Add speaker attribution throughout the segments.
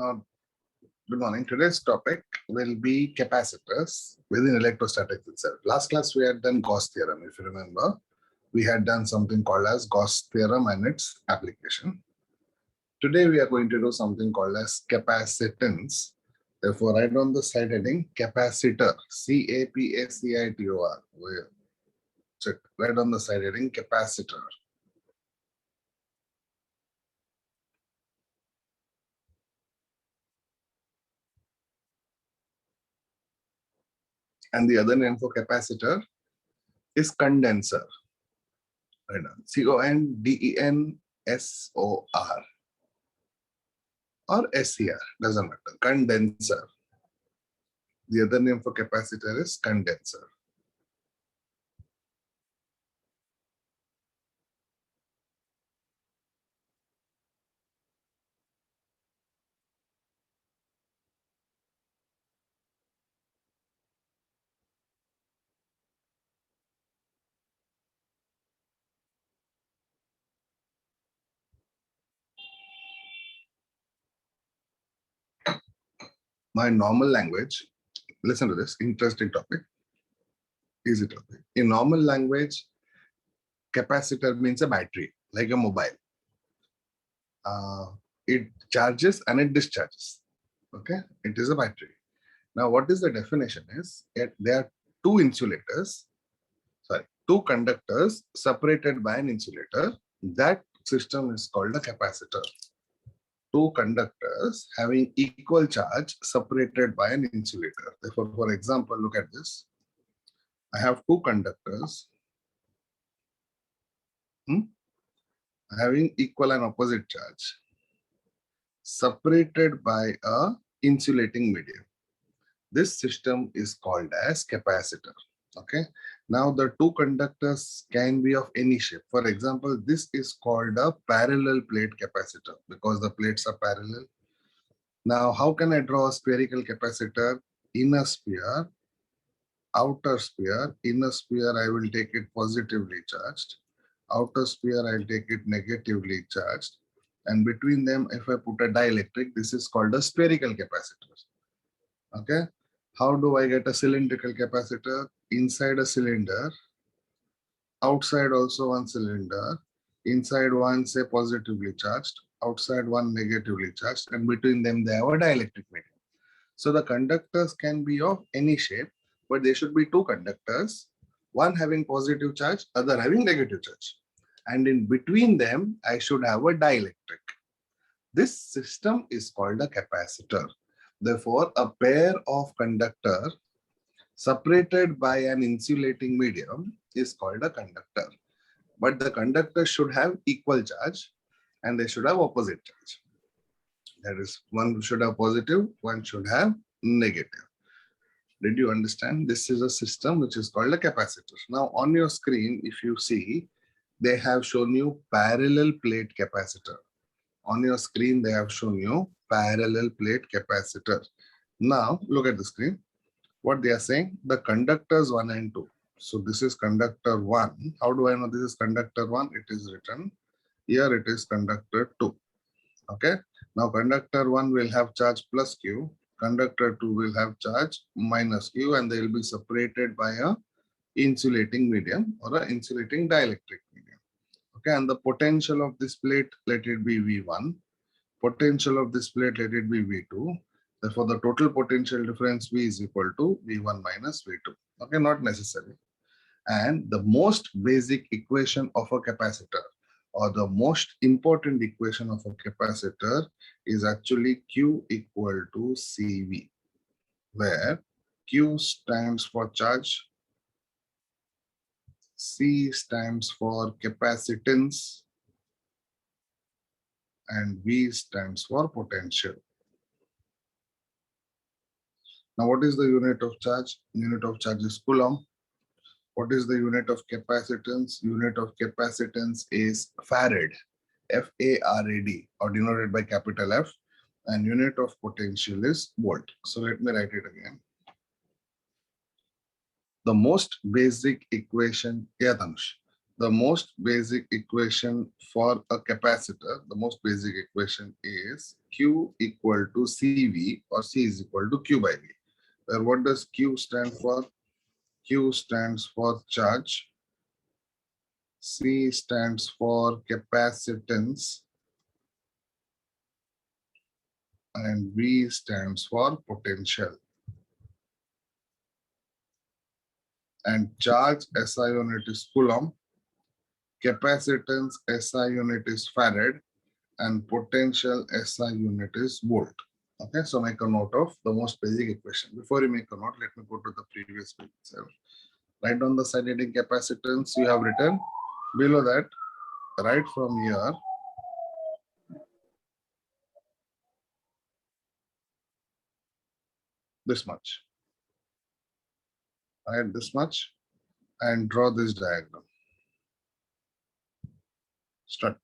Speaker 1: Now, good morning. Today's topic will be capacitors within electrostatics itself. Last class we had done Gauss theorem, if you remember. We had done something called as Gauss theorem and its application. Today we are going to do something called as capacitance. Therefore, write on the side heading capacitor, C-A-P-A-C-I-T-O-R. Write on the side heading capacitor. And the other name for capacitor is condenser. Right on. C-O-N-D-E-N-S-O-R or SCR, doesn't matter. Condenser. The other name for capacitor is condenser. My normal language, listen to this, interesting topic, easy topic. In normal language, capacitor means a battery, like a mobile. It charges and it discharges. Okay, it is a battery. Now, what is the definition is, there are two conductors separated by an insulator. That system is called a capacitor. Two conductors having equal charge separated by an insulator. Therefore, for example, look at this. I have two conductors having equal and opposite charge separated by a insulating medium. This system is called as capacitor. Okay. Now the two conductors can be of any shape. For example, this is called a parallel plate capacitor because the plates are parallel. Now, how can I draw a spherical capacitor? Inner sphere, outer sphere. Inner sphere, I will take it positively charged. Outer sphere, I'll take it negatively charged. And between them, if I put a dielectric, this is called a spherical capacitor. Okay. How do I get a cylindrical capacitor? Inside a cylinder, outside also one cylinder, inside one say positively charged, outside one negatively charged, and between them they have a dielectric medium. So the conductors can be of any shape, but there should be two conductors, one having positive charge, other having negative charge. And in between them, I should have a dielectric. This system is called a capacitor. Therefore, a pair of conductors separated by an insulating medium is called a conductor. But the conductor should have equal charge and they should have opposite charge. That is, one should have positive, one should have negative. Did you understand? This is a system which is called a capacitor. Now on your screen, if you see, they have shown you parallel plate capacitor. On your screen, they have shown you parallel plate capacitor. Now look at the screen. What they are saying, the conductors 1 and 2. So this is conductor 1. How do I know this is conductor 1? It is written here, it is conductor 2. Okay. Now conductor 1 will have charge plus Q. Conductor 2 will have charge minus Q, and they will be separated by a insulating medium or an insulating dielectric medium. Okay. And the potential of this plate, let it be V1. Potential of this plate, let it be V2. Therefore, the total potential difference V is equal to V1 minus V2. Okay, not necessary. And the most basic equation of a capacitor, or the most important equation of a capacitor, is actually Q equal to CV, where Q stands for charge, C stands for capacitance, and V stands for potential. Now, what is the unit of charge? Unit of charge is Coulomb. What is the unit of capacitance? Unit of capacitance is Farad, F-A-R-A-D, or denoted by capital F. And unit of potential is volt. So let me write it again. The most basic equation, yeah, Dhanush. the most basic equation for a capacitor, the most basic equation is Q equal to CV or C is equal to Q by V. Where what does Q stand for? Q stands for charge. C stands for capacitance. And V stands for potential. And charge SI unit is Coulomb. Capacitance SI unit is Farad. And potential SI unit is volt. Okay, so make a note of the most basic equation. Before you make a note, let me go to the previous page itself. Write down the side heading capacitance you have written. Below that, right from here, this much. Right, this much, and draw this diagram. Start.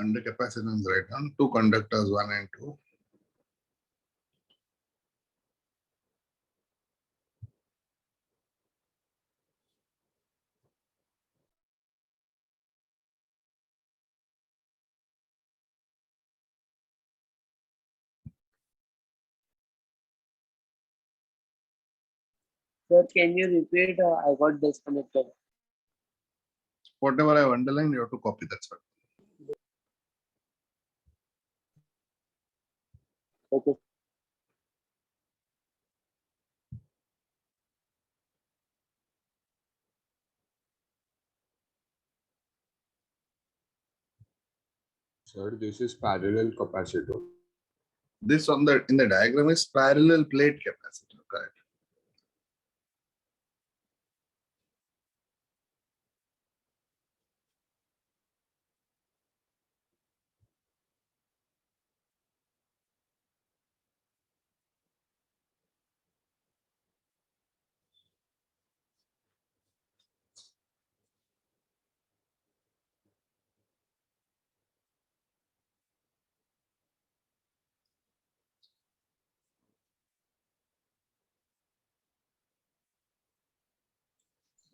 Speaker 1: Under capacitance, write down two conductors, 1 and 2.
Speaker 2: Sir, can you repeat? I got disconnected.
Speaker 1: Whatever I have underlined, you have to copy. That's what.
Speaker 2: Okay.
Speaker 3: Sir, this is parallel capacitor.
Speaker 1: This on the in the diagram is parallel plate capacitor. Correct.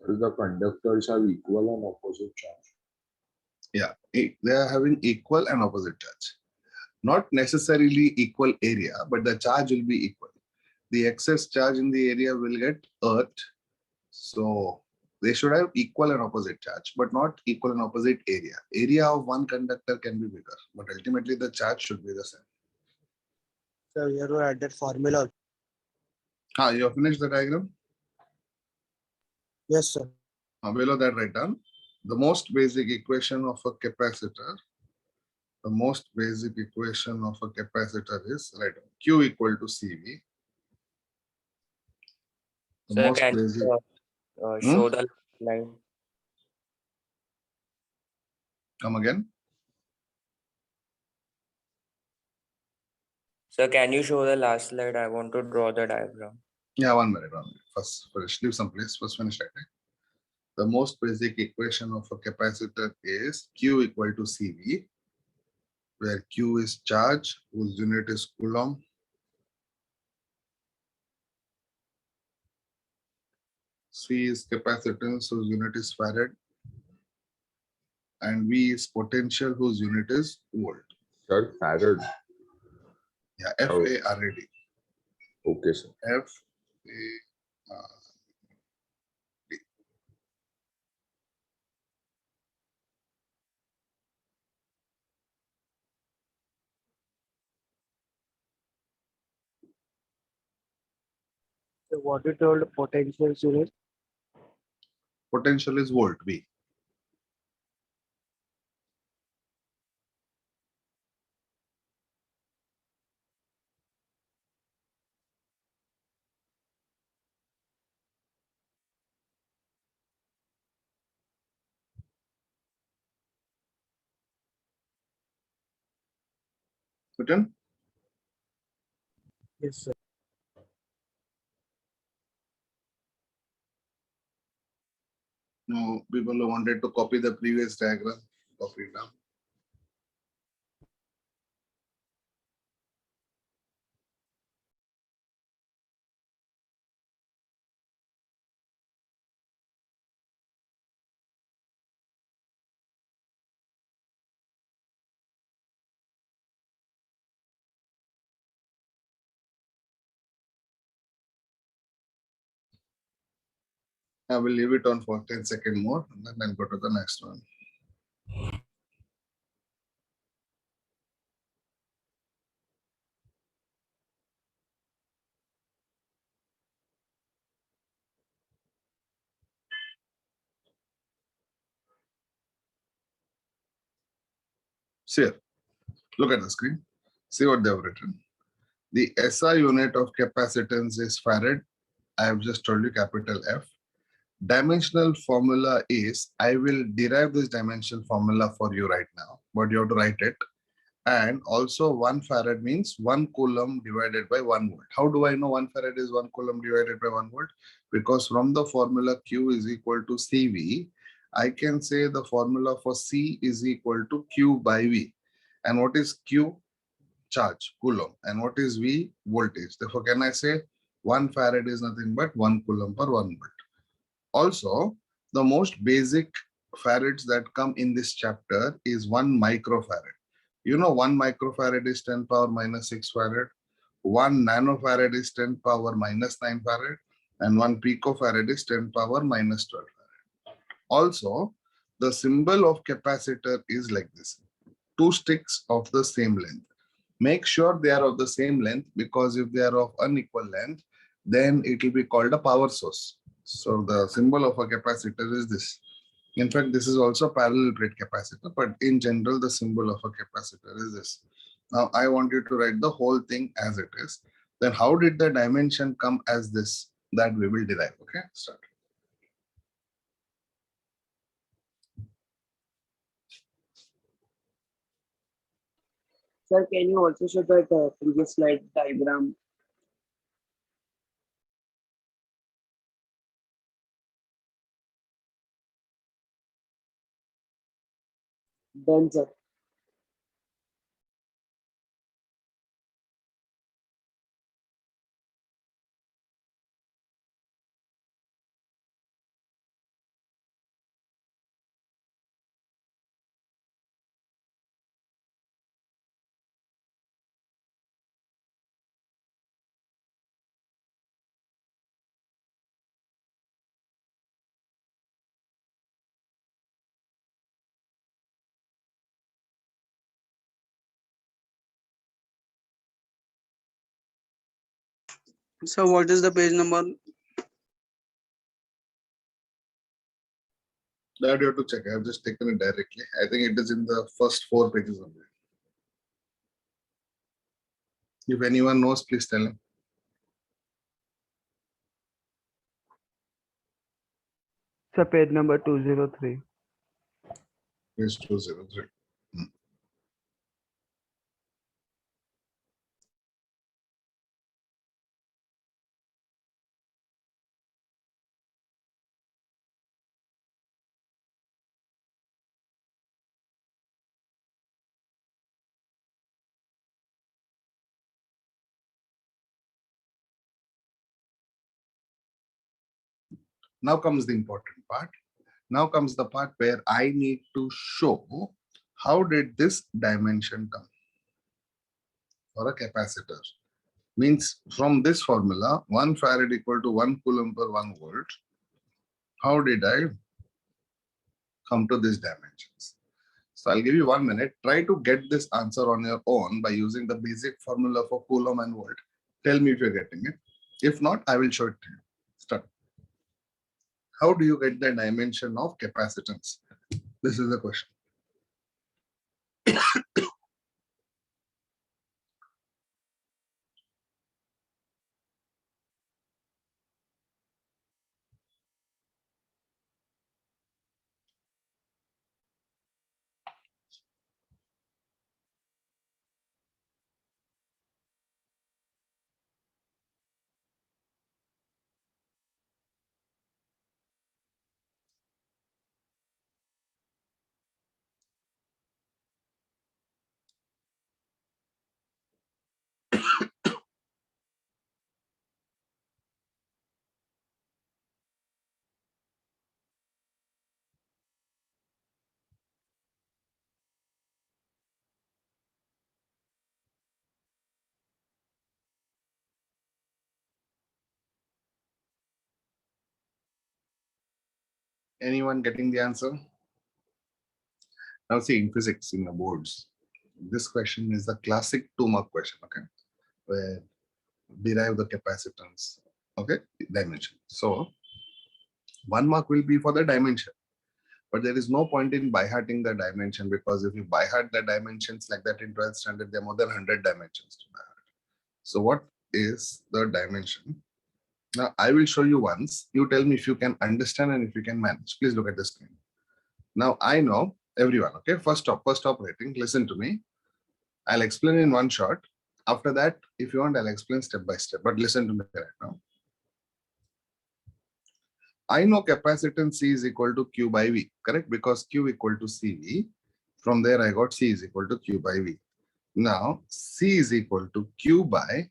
Speaker 3: Sir, the conductors have equal and opposite charge.
Speaker 1: Yeah, they are having equal and opposite charge. Not necessarily equal area, but the charge will be equal. The excess charge in the area will get earthed. So they should have equal and opposite charge, but not equal and opposite area. Area of one conductor can be bigger, but ultimately the charge should be the same.
Speaker 2: So you have to add that formula.
Speaker 1: You have finished the diagram?
Speaker 2: Yes, sir.
Speaker 1: Below that, write down the most basic equation of a capacitor. The most basic equation of a capacitor is, write down, Q equal to CV. The
Speaker 4: Sir,
Speaker 1: most
Speaker 4: can
Speaker 1: basic.
Speaker 4: you show the line?
Speaker 1: Come again?
Speaker 4: Sir, can you show the last slide? I want to draw the diagram.
Speaker 1: Yeah, 1 minute, 1 minute. First, leave some place. First, finish writing. The most basic equation of a capacitor is Q equal to CV, where Q is charge, whose unit is Coulomb. C is capacitance, whose unit is Farad. And V is potential, whose unit is volt.
Speaker 3: Sir, farad.
Speaker 1: Yeah, F-A-R-A-D.
Speaker 3: Okay, sir.
Speaker 1: F-A-R-A-D.
Speaker 2: So what you told potential unit?
Speaker 1: Potential is volt, V. Written?
Speaker 2: Yes, sir.
Speaker 1: No, people who wanted to copy the previous diagram, copy it down. I will leave it on for 10 seconds more and then I'll go to the next one. See here, look at the screen. See what they have written. The SI unit of capacitance is farad. I have just told you capital F. Dimensional formula is, I will derive this dimensional formula for you right now, but you have to write it. And also 1 farad means 1 coulomb divided by 1 volt. How do I know 1 farad is 1 coulomb divided by 1 volt? Because from the formula Q is equal to CV, I can say the formula for C is equal to Q by V. And what is Q? Charge, coulomb. And what is V? Voltage. Therefore, can I say 1 farad is nothing but 1 coulomb per 1 volt. Also, the most basic farads that come in this chapter is 1 microfarad. You know, 1 microfarad is 10 power minus 6 farad. 1 nanofarad is 10 power minus 9 farad. And 1 picofarad is 10 power minus 12 farad. Also, the symbol of capacitor is like this. 2 sticks of the same length. Make sure they are of the same length, because if they are of unequal length, then it will be called a power source. So the symbol of a capacitor is this. In fact, this is also parallel plate capacitor, but in general, the symbol of a capacitor is this. Now, I want you to write the whole thing as it is. Then how did the dimension come as this? That we will derive. Okay, start.
Speaker 2: Sir, can you also show that previous slide diagram? Done, sir.
Speaker 5: So what is the page number?
Speaker 1: That you have to check. I have just taken it directly. I think it is in the first 4 pages of it. If anyone knows, please tell him.
Speaker 6: So page number 203.
Speaker 1: Page 203. Now comes the important part. Now comes the part where I need to show how did this dimension come for a capacitor. Means from this formula, 1 farad equal to 1 coulomb per 1 volt. How did I come to these dimensions? So I'll give you 1 minute. Try to get this answer on your own by using the basic formula for coulomb and volt. Tell me if you're getting it. If not, I will show it to you. Start. How do you get the dimension of capacitance? This is the question. Anyone getting the answer? Now see, in physics, in the boards, this question is a classic 2-mark question, okay? Where derive the capacitance, okay, dimension. So 1 mark will be for the dimension, but there is no point in by-hearting the dimension, because if you by-heart the dimensions like that in 12th standard, there are more than 100 dimensions to by-heart. So what is the dimension? Now I will show you once. You tell me if you can understand and if you can manage. Please look at the screen. Now I know everyone, okay? First operating, listen to me. I'll explain in one shot. After that, if you want, I'll explain step by step, but listen to me right now. I know capacitance C is equal to Q by V, correct? Because Q equal to CV. From there, I got C is equal to Q by V. Now, C is equal to Q by,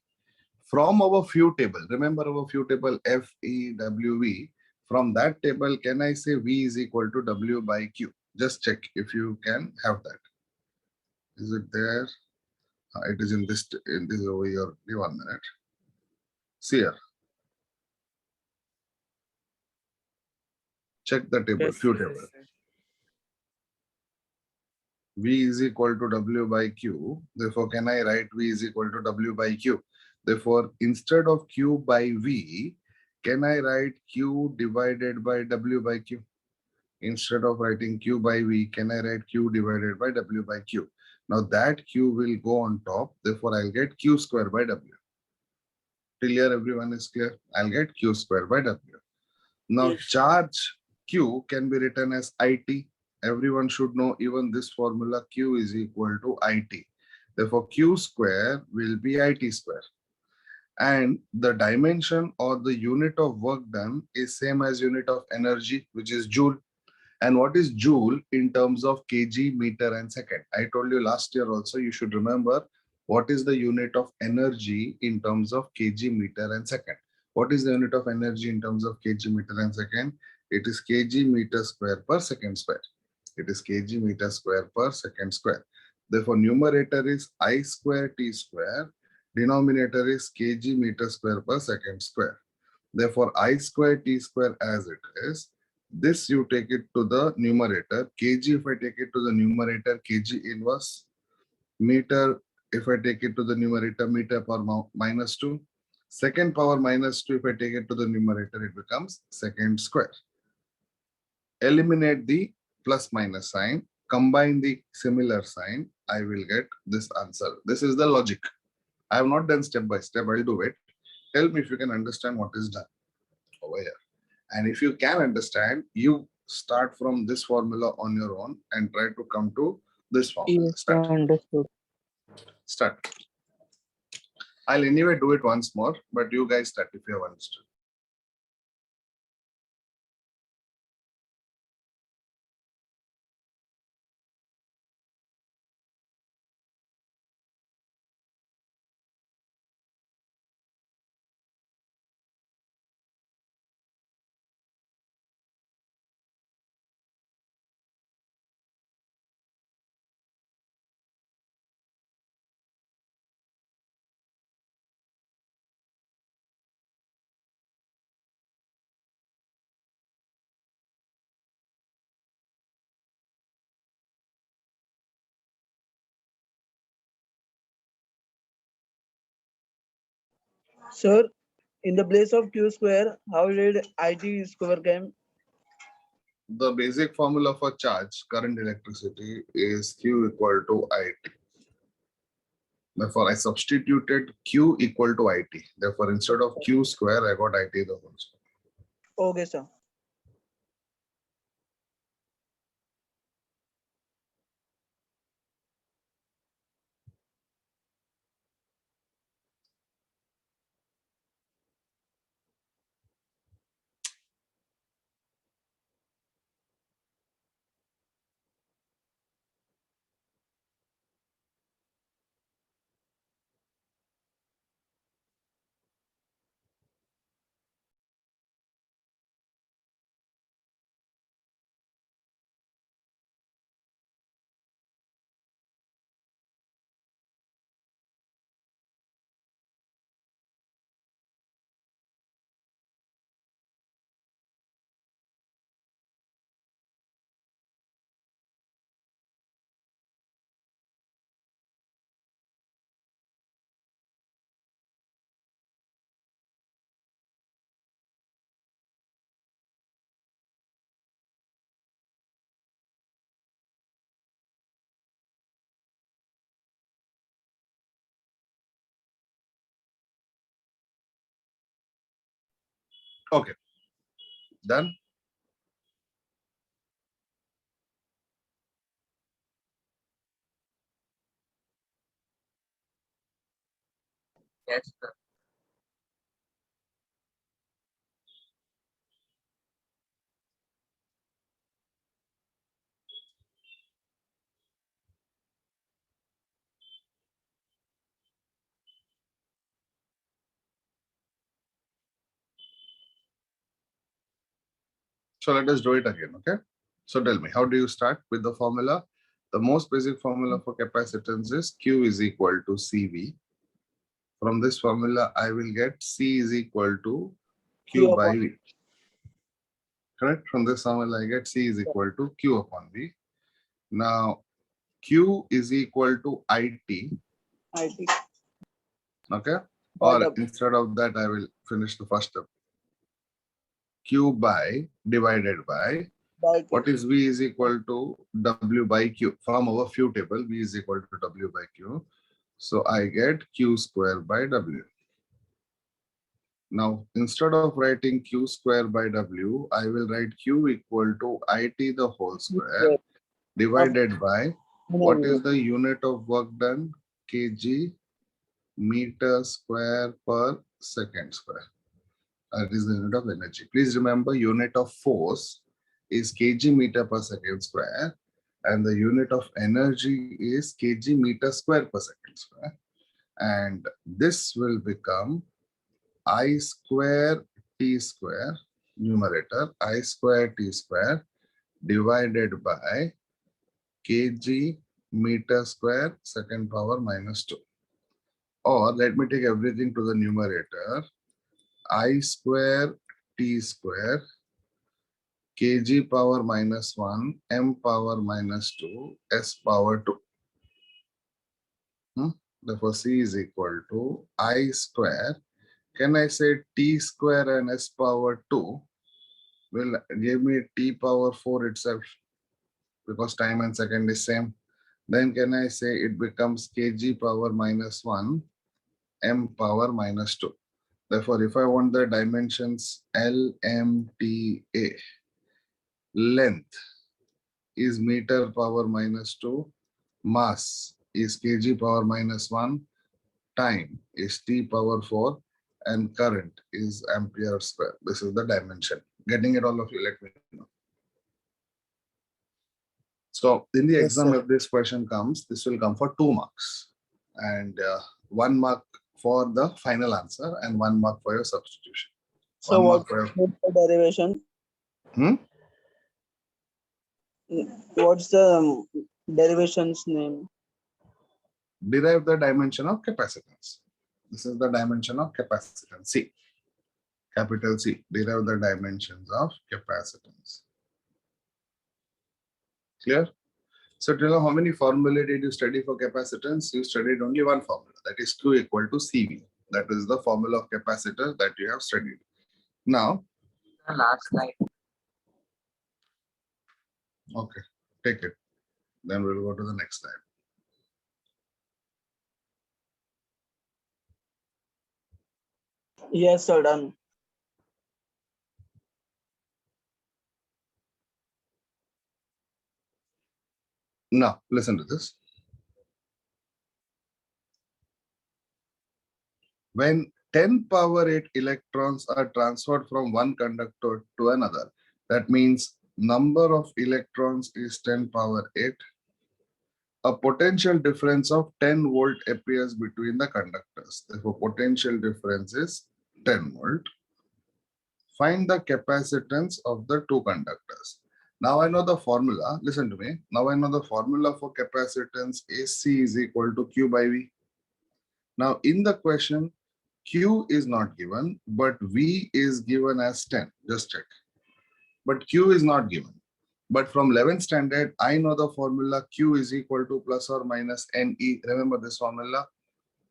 Speaker 1: from our few table, remember our few table F, E, W, V. From that table, can I say V is equal to W by Q? Just check if you can have that. Is it there? It is in this over here. Give 1 minute. See here. Check the table,
Speaker 4: Yes,
Speaker 1: few
Speaker 4: yes,
Speaker 1: table.
Speaker 4: sir.
Speaker 1: V is equal to W by Q. Therefore, can I write V is equal to W by Q? Therefore, instead of Q by V, can I write Q divided by W by Q? Instead of writing Q by V, can I write Q divided by W by Q? Now that Q will go on top. Therefore, I'll get Q square by W. Till here, everyone is clear? I'll get Q square by W. Now,
Speaker 2: Yes.
Speaker 1: charge Q can be written as IT. Everyone should know even this formula, Q is equal to IT. Therefore, Q square will be IT square. And the dimension or the unit of work done is same as unit of energy, which is joule. And what is joule in terms of kg, meter, and second? I told you last year also, you should remember what is the unit of energy in terms of kg, meter, and second. What is the unit of energy in terms of kg, meter, and second? It is kg meter square per second square. It is kg meter square per second square. Therefore, numerator is I square t square. Denominator is kg meter square per second square. Therefore, I square t square as it is. This you take it to the numerator. Kg, if I take it to the numerator, kg inverse. Meter, if I take it to the numerator, meter power minus 2. Second power minus 2, if I take it to the numerator, it becomes second square. Eliminate the plus minus sign. Combine the similar sign. I will get this answer. This is the logic. I have not done step by step. I'll do it. Tell me if you can understand what is done over here. And if you can understand, you start from this formula on your own and try to come to this formula.
Speaker 6: Yes,
Speaker 1: Start.
Speaker 6: understood.
Speaker 1: Start. I'll anyway do it once more, but you guys start if you have understood.
Speaker 5: Sir, in the place of Q square, how did IT square came?
Speaker 1: the basic formula for charge, current electricity, is Q equal to IT. Therefore, I substituted Q equal to IT. Therefore, instead of Q square, I got IT the whole square.
Speaker 5: Okay, sir.
Speaker 1: Okay, done.
Speaker 4: Yes, sir.
Speaker 1: So let us do it again, okay? So tell me, how do you start with the formula? The most basic formula for capacitance is Q is equal to CV. From this formula, I will get C is equal to Q
Speaker 2: Q
Speaker 1: by
Speaker 2: upon-
Speaker 1: V. Correct? From this formula, I get C is equal to Q upon V. Now, Q is equal to IT,
Speaker 2: IT.
Speaker 1: okay?
Speaker 2: By
Speaker 1: Or
Speaker 2: W.
Speaker 1: instead of that, I will finish the first step. Q by divided by
Speaker 2: By Q.
Speaker 1: what is V is equal to W by Q. From our few table, V is equal to W by Q. So I get Q square by W. Now, instead of writing Q square by W, I will write Q equal to IT the whole square divided by what is the unit of work done? Kg meter square per second square. That is the unit of energy. Please remember, unit of force is kg meter per second square, and the unit of energy is kg meter square per second square. And this will become I square t square, numerator, I square t square divided by kg meter square second power minus 2. Or let me take everything to the numerator. I square t square kg power minus 1 m power minus 2 s power 2. Therefore, C is equal to I square. Can I say t square and s power 2 will give me t power 4 itself, because time and second is same. Then can I say it becomes kg power minus 1 m power minus 2. Therefore, if I want the dimensions L, M, T, A, length is meter power minus 2, mass is kg power minus 1, time is t power 4, and current is ampere square. This is the dimension. Getting it, all of you? Let me know. So in the
Speaker 5: Yes,
Speaker 1: exam,
Speaker 5: sir.
Speaker 1: if this question comes, this will come for 2 marks, and 1 mark for the final answer and 1 mark for your substitution.
Speaker 2: So
Speaker 1: 1 mark
Speaker 2: what
Speaker 1: for
Speaker 2: is the derivation?
Speaker 1: your,
Speaker 2: What's the derivation's name?
Speaker 1: derive the dimension of capacitance. This is the dimension of capacitance. C, capital C, derive the dimensions of capacitance. Clear? So, do you know how many formulae did you study for capacitance? You studied only one formula, that is Q equal to CV. That is the formula of capacitor that you have studied. Now,
Speaker 4: The last slide.
Speaker 1: Okay, take it. Then we'll go to the next slide.
Speaker 2: Yes, sir, done.
Speaker 1: Now, listen to this. When 10 power 8 electrons are transferred from one conductor to another, that means number of electrons is 10 power 8. A potential difference of 10 volt appears between the conductors. Therefore, potential difference is 10 volt. Find the capacitance of the two conductors. Now I know the formula. Listen to me. Now I know the formula for capacitance is C is equal to Q by V. Now in the question, Q is not given, but V is given as 10. Just check. But Q is not given. But from 11th standard, I know the formula Q is equal to plus or minus NE. Remember this formula?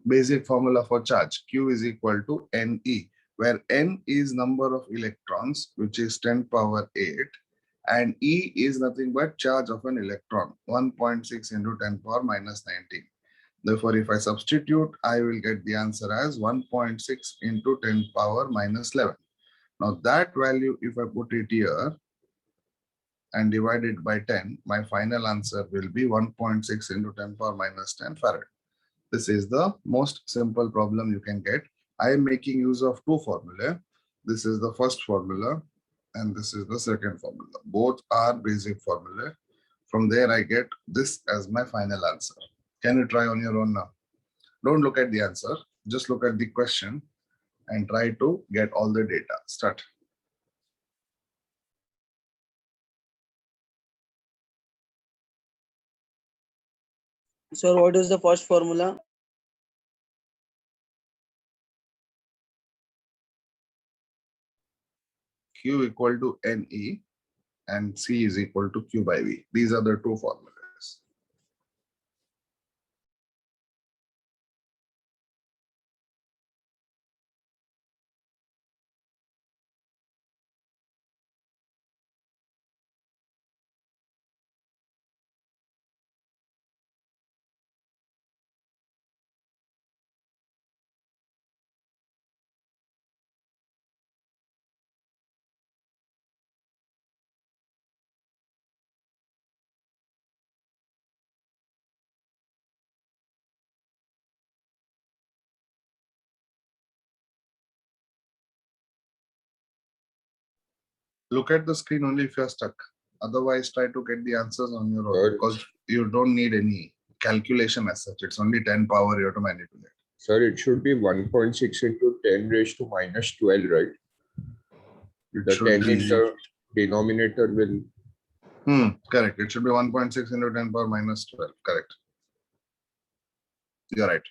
Speaker 1: Basic formula for charge. Q is equal to NE, where N is number of electrons, which is 10 power 8, and E is nothing but charge of an electron, 1.6 into 10 power minus 19. Therefore, if I substitute, I will get the answer as 1.6 into 10 power minus 11. Now that value, if I put it here and divide it by 10, my final answer will be 1.6 into 10 power minus 10 farad. This is the most simple problem you can get. I am making use of two formulae. This is the first formula and this is the second formula. Both are basic formulae. From there, I get this as my final answer. Can you try on your own now? Don't look at the answer. Just look at the question and try to get all the data. Start.
Speaker 2: Sir, what is the first formula?
Speaker 1: Q equal to NE and C is equal to Q by V. These are the two formulas. Look at the screen only if you're stuck. Otherwise, try to get the answers on your own
Speaker 3: Sir.
Speaker 1: because you don't need any calculation as such. It's only 10 power you have to manipulate.
Speaker 3: Sir, it should be 1.6 into 10 raised to minus 12, right?
Speaker 1: It
Speaker 3: The
Speaker 1: should
Speaker 3: 10
Speaker 1: be,
Speaker 3: in the denominator will.
Speaker 1: correct. It should be 1.6 into 10 power minus 12. Correct. You're right.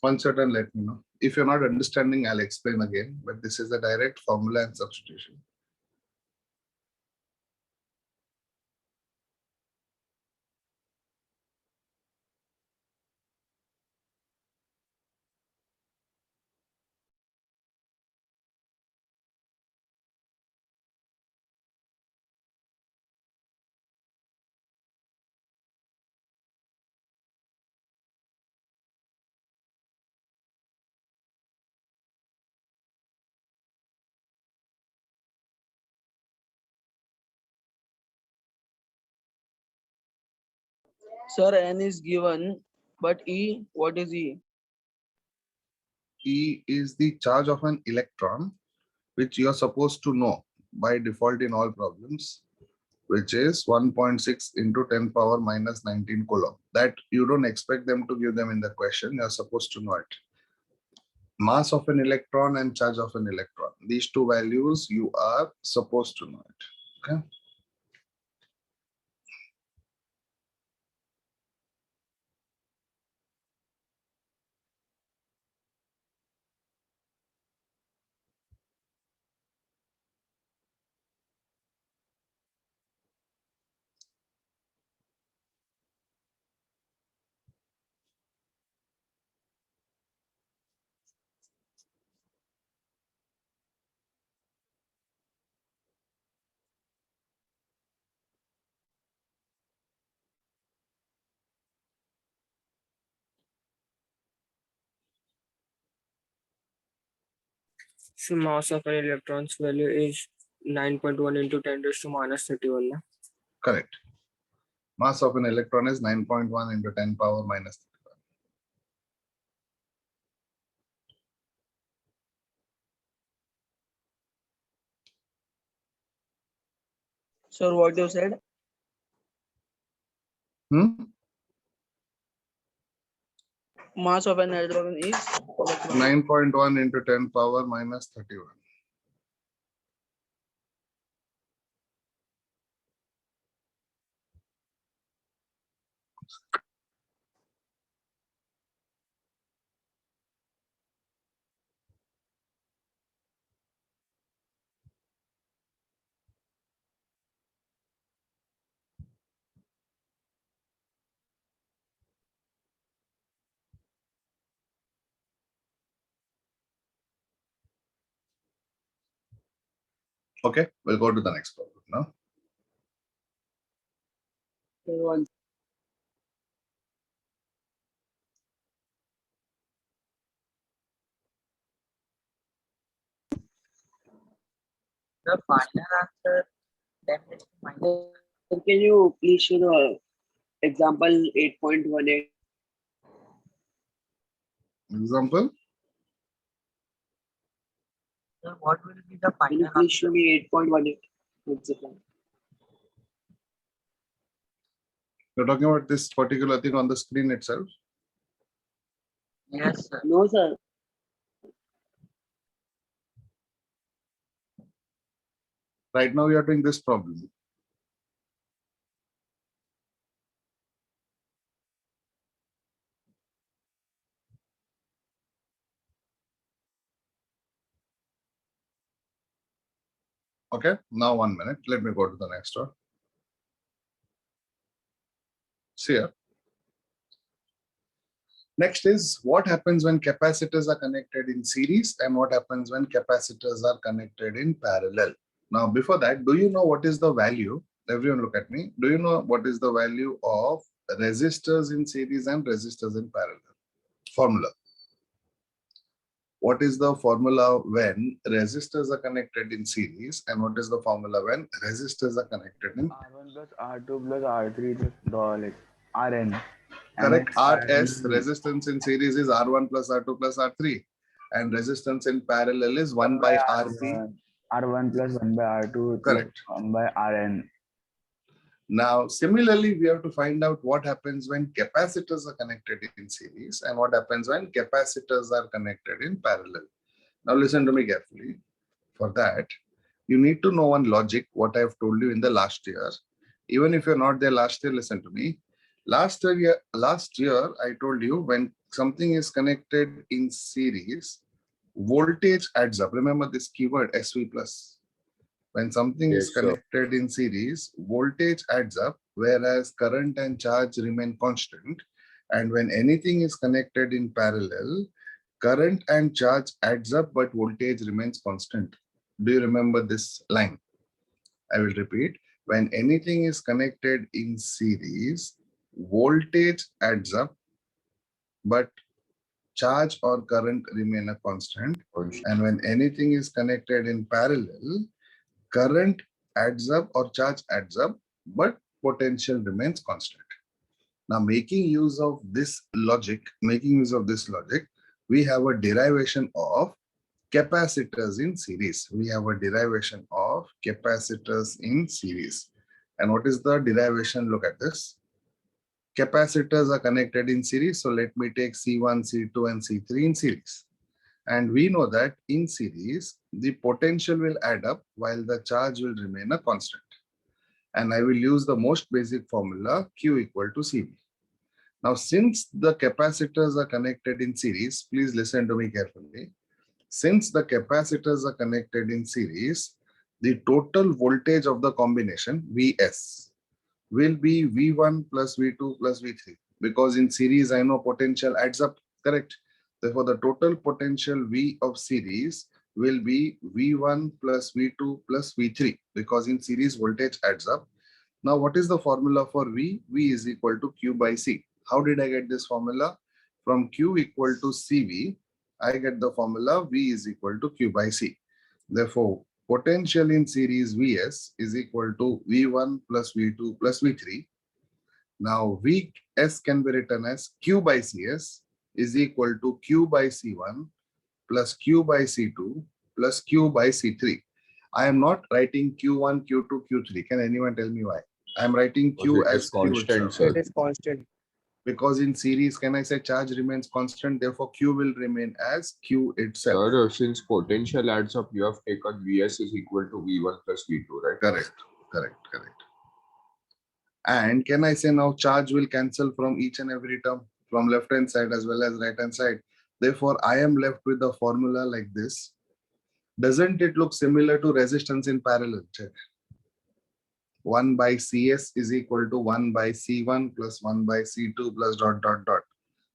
Speaker 1: Once you're done, let me know. If you're not understanding, I'll explain again. But this is a direct formula and substitution.
Speaker 2: Sir, N is given, but E, what is E?
Speaker 1: E is the charge of an electron, which you are supposed to know by default in all problems, which is 1.6 into 10 power minus 19 coulomb. That you don't expect them to give them in the question. You're supposed to know it. Mass of an electron and charge of an electron. These two values you are supposed to know it. Okay.
Speaker 4: So mass of an electron's value is 9.1 into 10 raised to minus 31. Na?
Speaker 1: Correct. Mass of an electron is 9.1 into 10 power minus 31.
Speaker 2: Sir, what you said? Mass of an electron is
Speaker 1: 9.1 into 10 power minus 31. Okay, we'll go to the next problem now.
Speaker 7: The final answer 10 raised to minus.
Speaker 5: Can you please show the example 8.18?
Speaker 1: Example,
Speaker 7: So what will be the
Speaker 5: Can you
Speaker 7: final
Speaker 5: please show
Speaker 7: answer?
Speaker 5: me 8.18? What's the plan?
Speaker 1: you're talking about this particular thing on the screen itself.
Speaker 7: Yes, sir.
Speaker 5: No, sir.
Speaker 1: Right now, we are doing this problem. Okay, now 1 minute. Let me go to the next one. See here. Next is what happens when capacitors are connected in series and what happens when capacitors are connected in parallel. Now, before that, do you know what is the value? Everyone look at me. Do you know what is the value of resistors in series and resistors in parallel? Formula. What is the formula when resistors are connected in series and what is the formula when resistors are connected in
Speaker 6: R1 plus R2 plus R3 plus the Rn.
Speaker 1: correct?
Speaker 6: And
Speaker 1: RS resistance in series is R1 plus R2 plus R3 and resistance in parallel is 1 by RP.
Speaker 6: R1 plus 1 by R2 plus
Speaker 1: Correct.
Speaker 6: 1 by Rn.
Speaker 1: Now, similarly, we have to find out what happens when capacitors are connected in series and what happens when capacitors are connected in parallel. Now, listen to me carefully. For that, you need to know one logic, what I have told you in the last year. Even if you're not there last year, listen to me. Last year, I told you when something is connected in series, voltage adds up. Remember this keyword SV plus. When something is
Speaker 3: Yes, sir.
Speaker 1: connected in series, voltage adds up, whereas current and charge remain constant. And when anything is connected in parallel, current and charge adds up, but voltage remains constant. Do you remember this line? I will repeat. When anything is connected in series, voltage adds up, but charge or current remain a constant. And when anything is connected in parallel, current adds up or charge adds up, but potential remains constant. Now, making use of this logic, we have a derivation of capacitors in series. We have a derivation of capacitors in series. And what is the derivation? Look at this. Capacitors are connected in series. So let me take C1, C2, and C3 in series. And we know that in series, the potential will add up while the charge will remain a constant. And I will use the most basic formula, Q equal to CV. Now, since the capacitors are connected in series, please listen to me carefully. Since the capacitors are connected in series, the total voltage of the combination, Vs, will be V1 plus V2 plus V3. Because in series, I know potential adds up, correct? Therefore, the total potential V of series will be V1 plus V2 plus V3 because in series voltage adds up. Now, what is the formula for V? V is equal to Q by C. How did I get this formula? From Q equal to CV, I get the formula V is equal to Q by C. Therefore, potential in series Vs is equal to V1 plus V2 plus V3. Now, Vs can be written as Q by Cs is equal to Q by C1 plus Q by C2 plus Q by C3. I am not writing Q1, Q2, Q3. Can anyone tell me why? I am writing Q
Speaker 3: Because it
Speaker 1: as
Speaker 3: is
Speaker 1: Q
Speaker 3: constant,
Speaker 1: itself.
Speaker 3: sir.
Speaker 4: It is constant.
Speaker 1: Because in series, can I say charge remains constant? Therefore, Q will remain as Q itself.
Speaker 3: Sir, since potential adds up, you have taken Vs is equal to V1 plus V2, right?
Speaker 1: Correct, correct, correct. And can I say now charge will cancel from each and every term from left hand side as well as right hand side. Therefore, I am left with the formula like this. Doesn't it look similar to resistance in parallel? Check. 1 by Cs is equal to 1 by C1 plus 1 by C2 plus dot dot dot.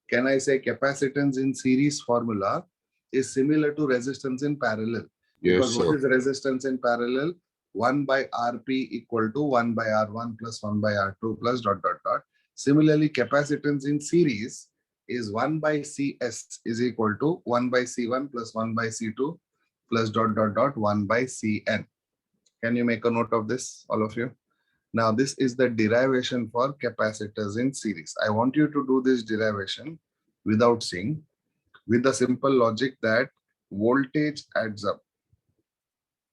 Speaker 1: Can I say capacitance in series formula is similar to resistance in parallel?
Speaker 3: Yes,
Speaker 1: Because what
Speaker 3: sir.
Speaker 1: is resistance in parallel? 1 by Rp equal to 1 by R1 plus 1 by R2 plus dot dot dot. Similarly, capacitance in series is 1 by Cs is equal to 1 by C1 plus 1 by C2 plus dot dot dot 1 by Cn. Can you make a note of this, all of you? Now, this is the derivation for capacitors in series. I want you to do this derivation without seeing, with the simple logic that voltage adds up.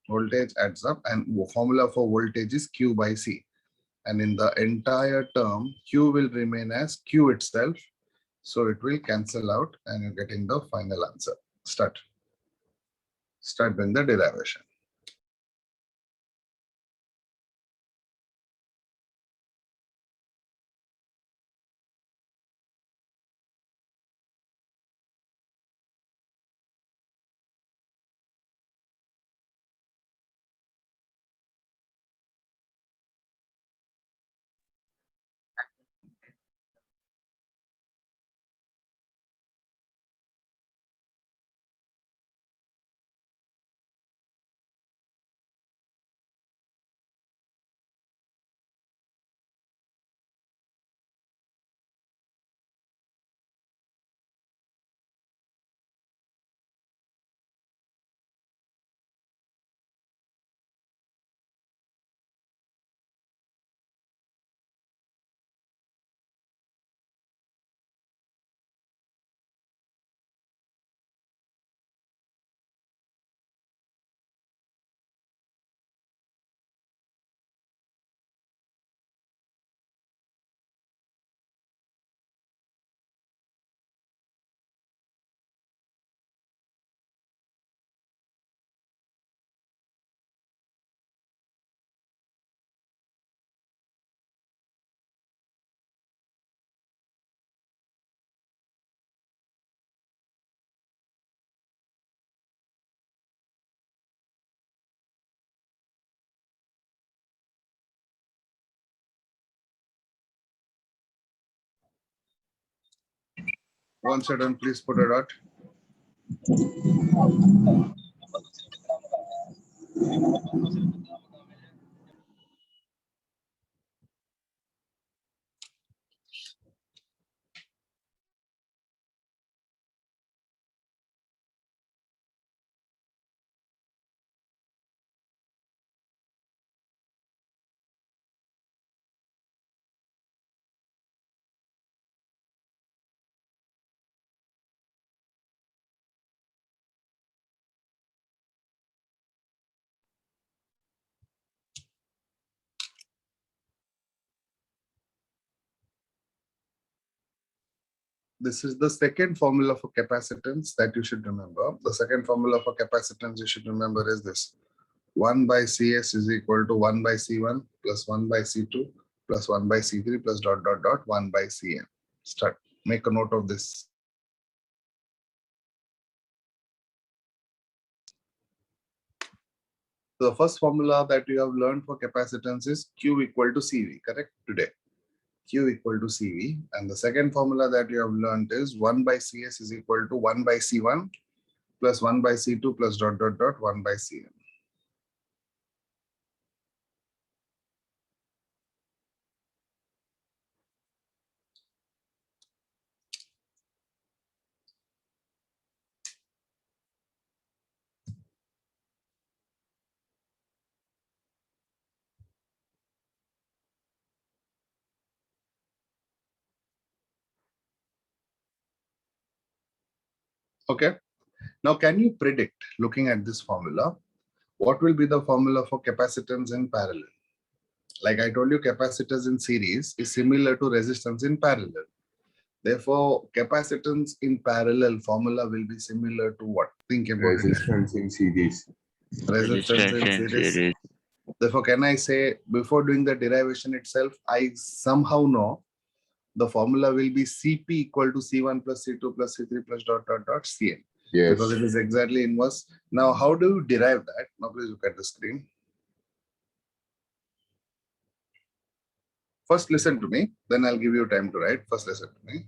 Speaker 1: Voltage adds up and formula for voltage is Q by C. And in the entire term, Q will remain as Q itself. So it will cancel out and you're getting the final answer. Start. Start doing the derivation. Once you're done, please put a dot. this is the second formula for capacitance that you should remember. The second formula for capacitance you should remember is this. 1 by Cs is equal to 1 by C1 plus 1 by C2 plus 1 by C3 plus dot dot dot 1 by Cn. Start. Make a note of this. The first formula that you have learned for capacitance is Q equal to Cv, correct? Today. Q equal to Cv. And the second formula that you have learned is 1 by Cs is equal to 1 by C1 plus 1 by C2 plus dot dot dot 1 by Cn. Okay. Now, can you predict, looking at this formula, what will be the formula for capacitance in parallel? Like I told you, capacitance in series is similar to resistance in parallel. Therefore, capacitance in parallel formula will be similar to what? Think about it.
Speaker 3: Resistance in series.
Speaker 1: Resistance in series. Therefore, can I say, before doing the derivation itself, I somehow know the formula will be Cp equal to C1 plus C2 plus C3 plus dot dot dot Cn.
Speaker 3: Yes.
Speaker 1: Because it is exactly inverse. Now, how do you derive that? Now, please look at the screen. First, listen to me. Then I'll give you time to write. First, listen to me.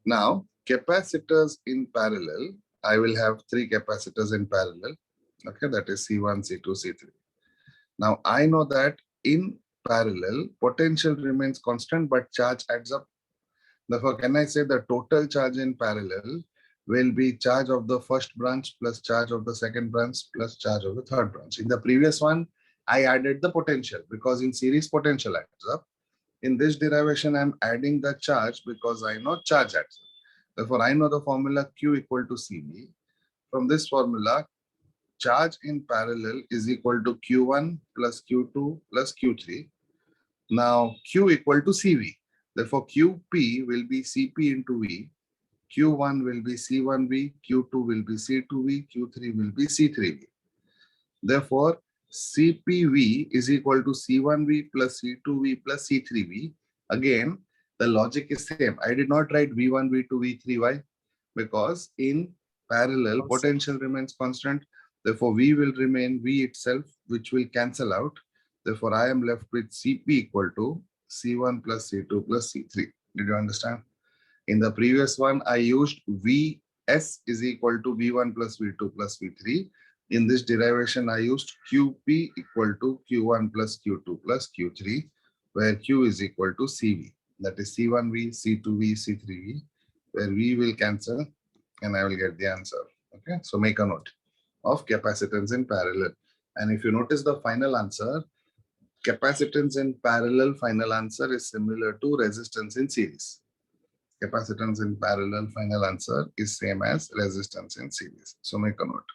Speaker 1: Now, capacitors in parallel, I will have three capacitors in parallel. Okay, that is C1, C2, C3. Now, I know that in parallel, potential remains constant, but charge adds up. Therefore, can I say the total charge in parallel will be charge of the first branch plus charge of the second branch plus charge of the third branch. In the previous one, I added the potential because in series potential adds up. In this derivation, I'm adding the charge because I know charge adds up. Therefore, I know the formula Q equal to Cv. From this formula, charge in parallel is equal to Q1 plus Q2 plus Q3. Now, Q equal to Cv. Therefore, Qp will be Cp into V. Q1 will be C1V, Q2 will be C2V, Q3 will be C3V. Therefore, CPV is equal to C1V plus C2V plus C3V. Again, the logic is same. I did not write V1, V2, V3. Why? Because in parallel, potential remains constant. Therefore, V will remain V itself, which will cancel out. Therefore, I am left with Cp equal to C1 plus C2 plus C3. Did you understand? In the previous one, I used Vs is equal to V1 plus V2 plus V3. In this derivation, I used Qp equal to Q1 plus Q2 plus Q3, where Q is equal to Cv. That is C1V, C2V, C3V, where V will cancel and I will get the answer. Okay, so make a note of capacitance in parallel. And if you notice the final answer, capacitance in parallel final answer is similar to resistance in series. Capacitance in parallel final answer is same as resistance in series. So make a note.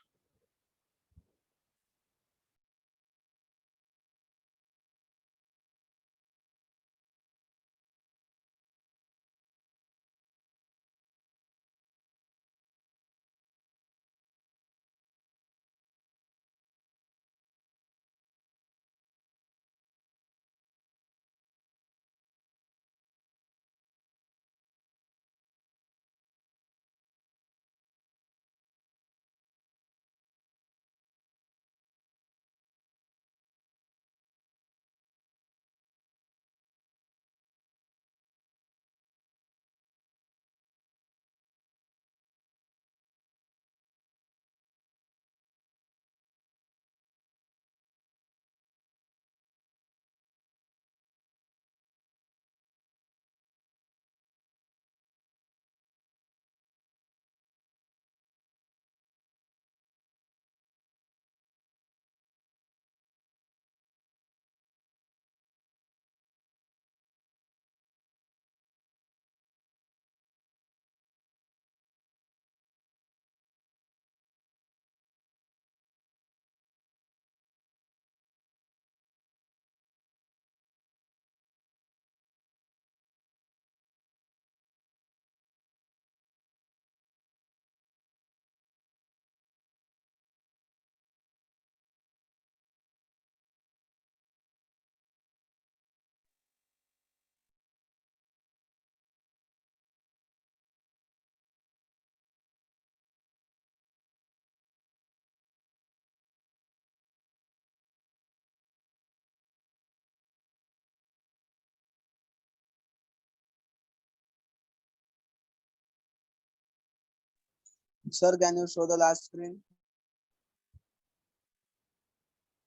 Speaker 2: Sir, can you show the last screen?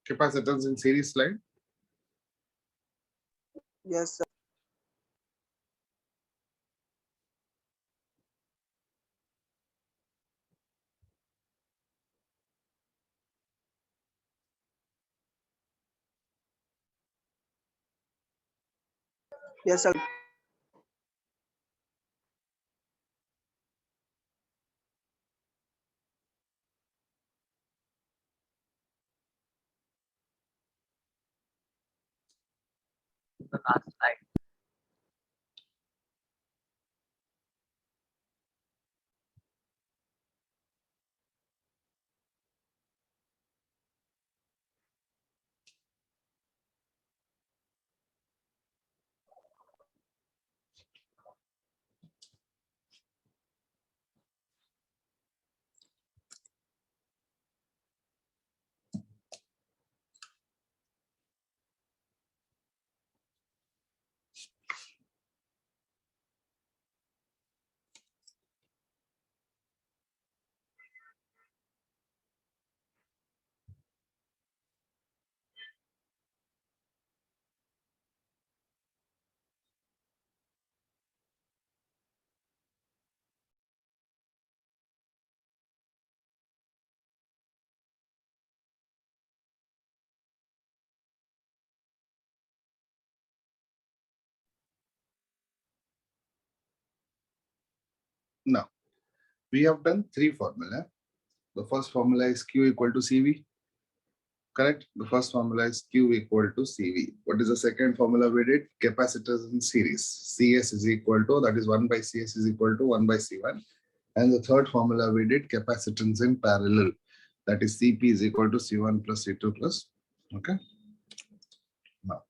Speaker 1: Capacitance in series slide.
Speaker 2: Yes, sir. Yes, sir.
Speaker 7: The last slide.
Speaker 1: Now, we have done three formula. The first formula is Q equal to CV. Correct? The first formula is Q equal to CV. What is the second formula we did? Capacitors in series. CS is equal to, that is 1 by CS is equal to 1 by C1. And the third formula we did capacitance in parallel. That is CP is equal to C1 plus C2 plus. Okay. Now,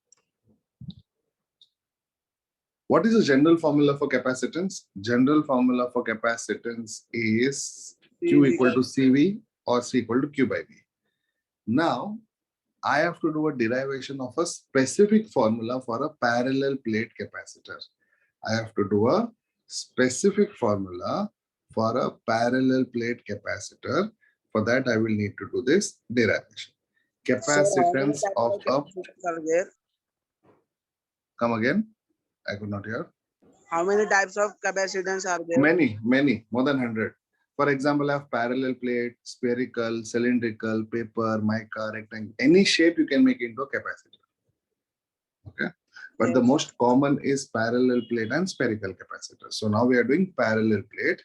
Speaker 1: what is the general formula for capacitance? General formula for capacitance is Q equal to CV or C equal to Q by V. Now, I have to do a derivation of a specific formula for a parallel plate capacitor. I have to do a specific formula for a parallel plate capacitor. For that, I will need to do this derivation. Capacitance of a,
Speaker 2: capacitors are there?
Speaker 1: come again, I could not hear.
Speaker 2: How many types of capacitance are there?
Speaker 1: Many, more than 100. For example, I have parallel plate, spherical, cylindrical, paper, mica, rectangle. Any shape you can make into a capacitor. Okay. But the
Speaker 2: Yes.
Speaker 1: most common is parallel plate and spherical capacitor. So now we are doing parallel plate.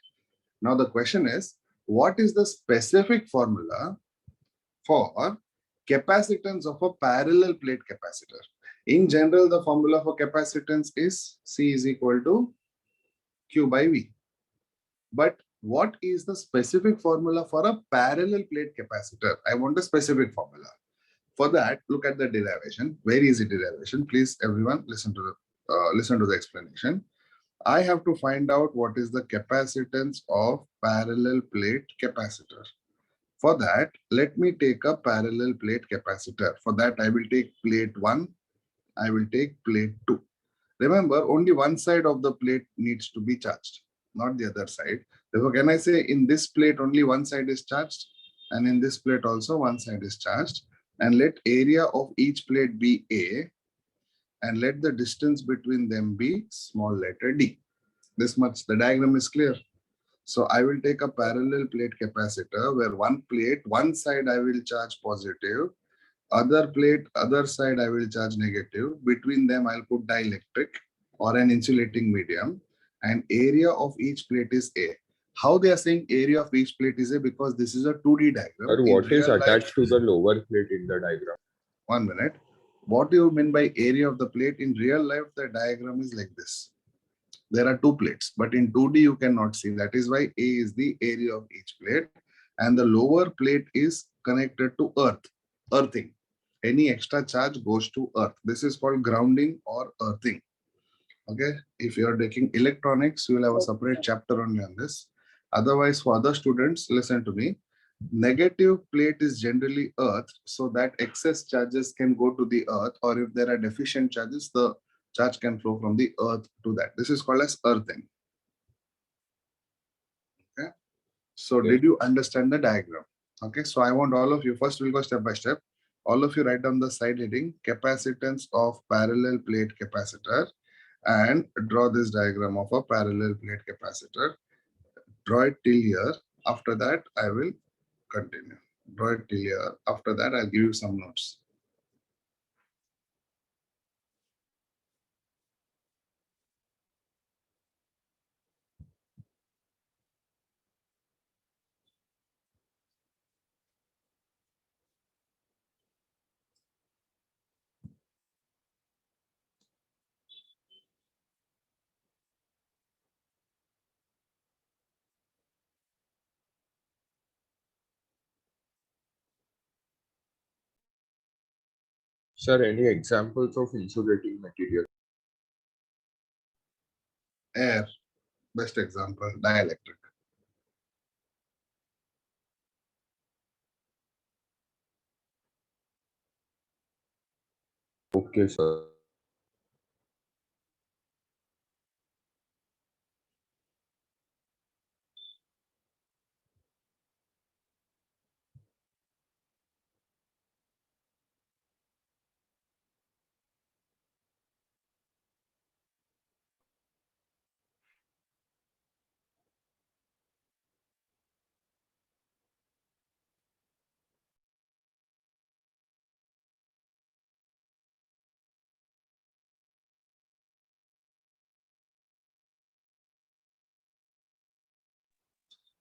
Speaker 1: Now the question is, what is the specific formula for capacitance of a parallel plate capacitor? In general, the formula for capacitance is C is equal to Q by V. But what is the specific formula for a parallel plate capacitor? I want a specific formula. For that, look at the derivation. Very easy derivation. Please, everyone, listen to the explanation. I have to find out what is the capacitance of parallel plate capacitor. For that, let me take a parallel plate capacitor. For that, I will take plate 1. I will take plate 2. Remember, only one side of the plate needs to be charged, not the other side. Therefore, can I say in this plate only one side is charged, and in this plate also one side is charged, and let area of each plate be A, and let the distance between them be small letter d. This much, the diagram is clear. So I will take a parallel plate capacitor where one side I will charge positive, other plate, other side I will charge negative. Between them I'll put dielectric or an insulating medium, and area of each plate is A. How they are saying area of each plate is A? Because this is a 2D diagram.
Speaker 3: Or
Speaker 1: In
Speaker 3: what is
Speaker 1: real life-
Speaker 3: attached to the lower plate in the diagram?
Speaker 1: 1 minute. What do you mean by area of the plate? In real life, the diagram is like this. There are 2 plates, but in 2D you cannot see. That is why A is the area of each plate, and the lower plate is connected to earthing. Any extra charge goes to earth. This is called grounding or earthing. Okay, if you are taking electronics, you will have a separate chapter only on this. Otherwise, for other students, listen to me. Negative plate is generally earth, so that excess charges can go to the earth, or if there are deficient charges, the charge can flow from the earth to that. This is called as earthing. Okay. So
Speaker 3: Yes.
Speaker 1: did you understand the diagram? Okay, so I want all of you, first we'll go step by step. All of you write down the side heading, capacitance of parallel plate capacitor, and draw this diagram of a parallel plate capacitor. Draw it till here. After that, I will continue. Draw it till here. After that, I'll give you some notes.
Speaker 3: Sir, any examples of insulating material?
Speaker 1: Air, best example, dielectric.
Speaker 3: Okay, sir.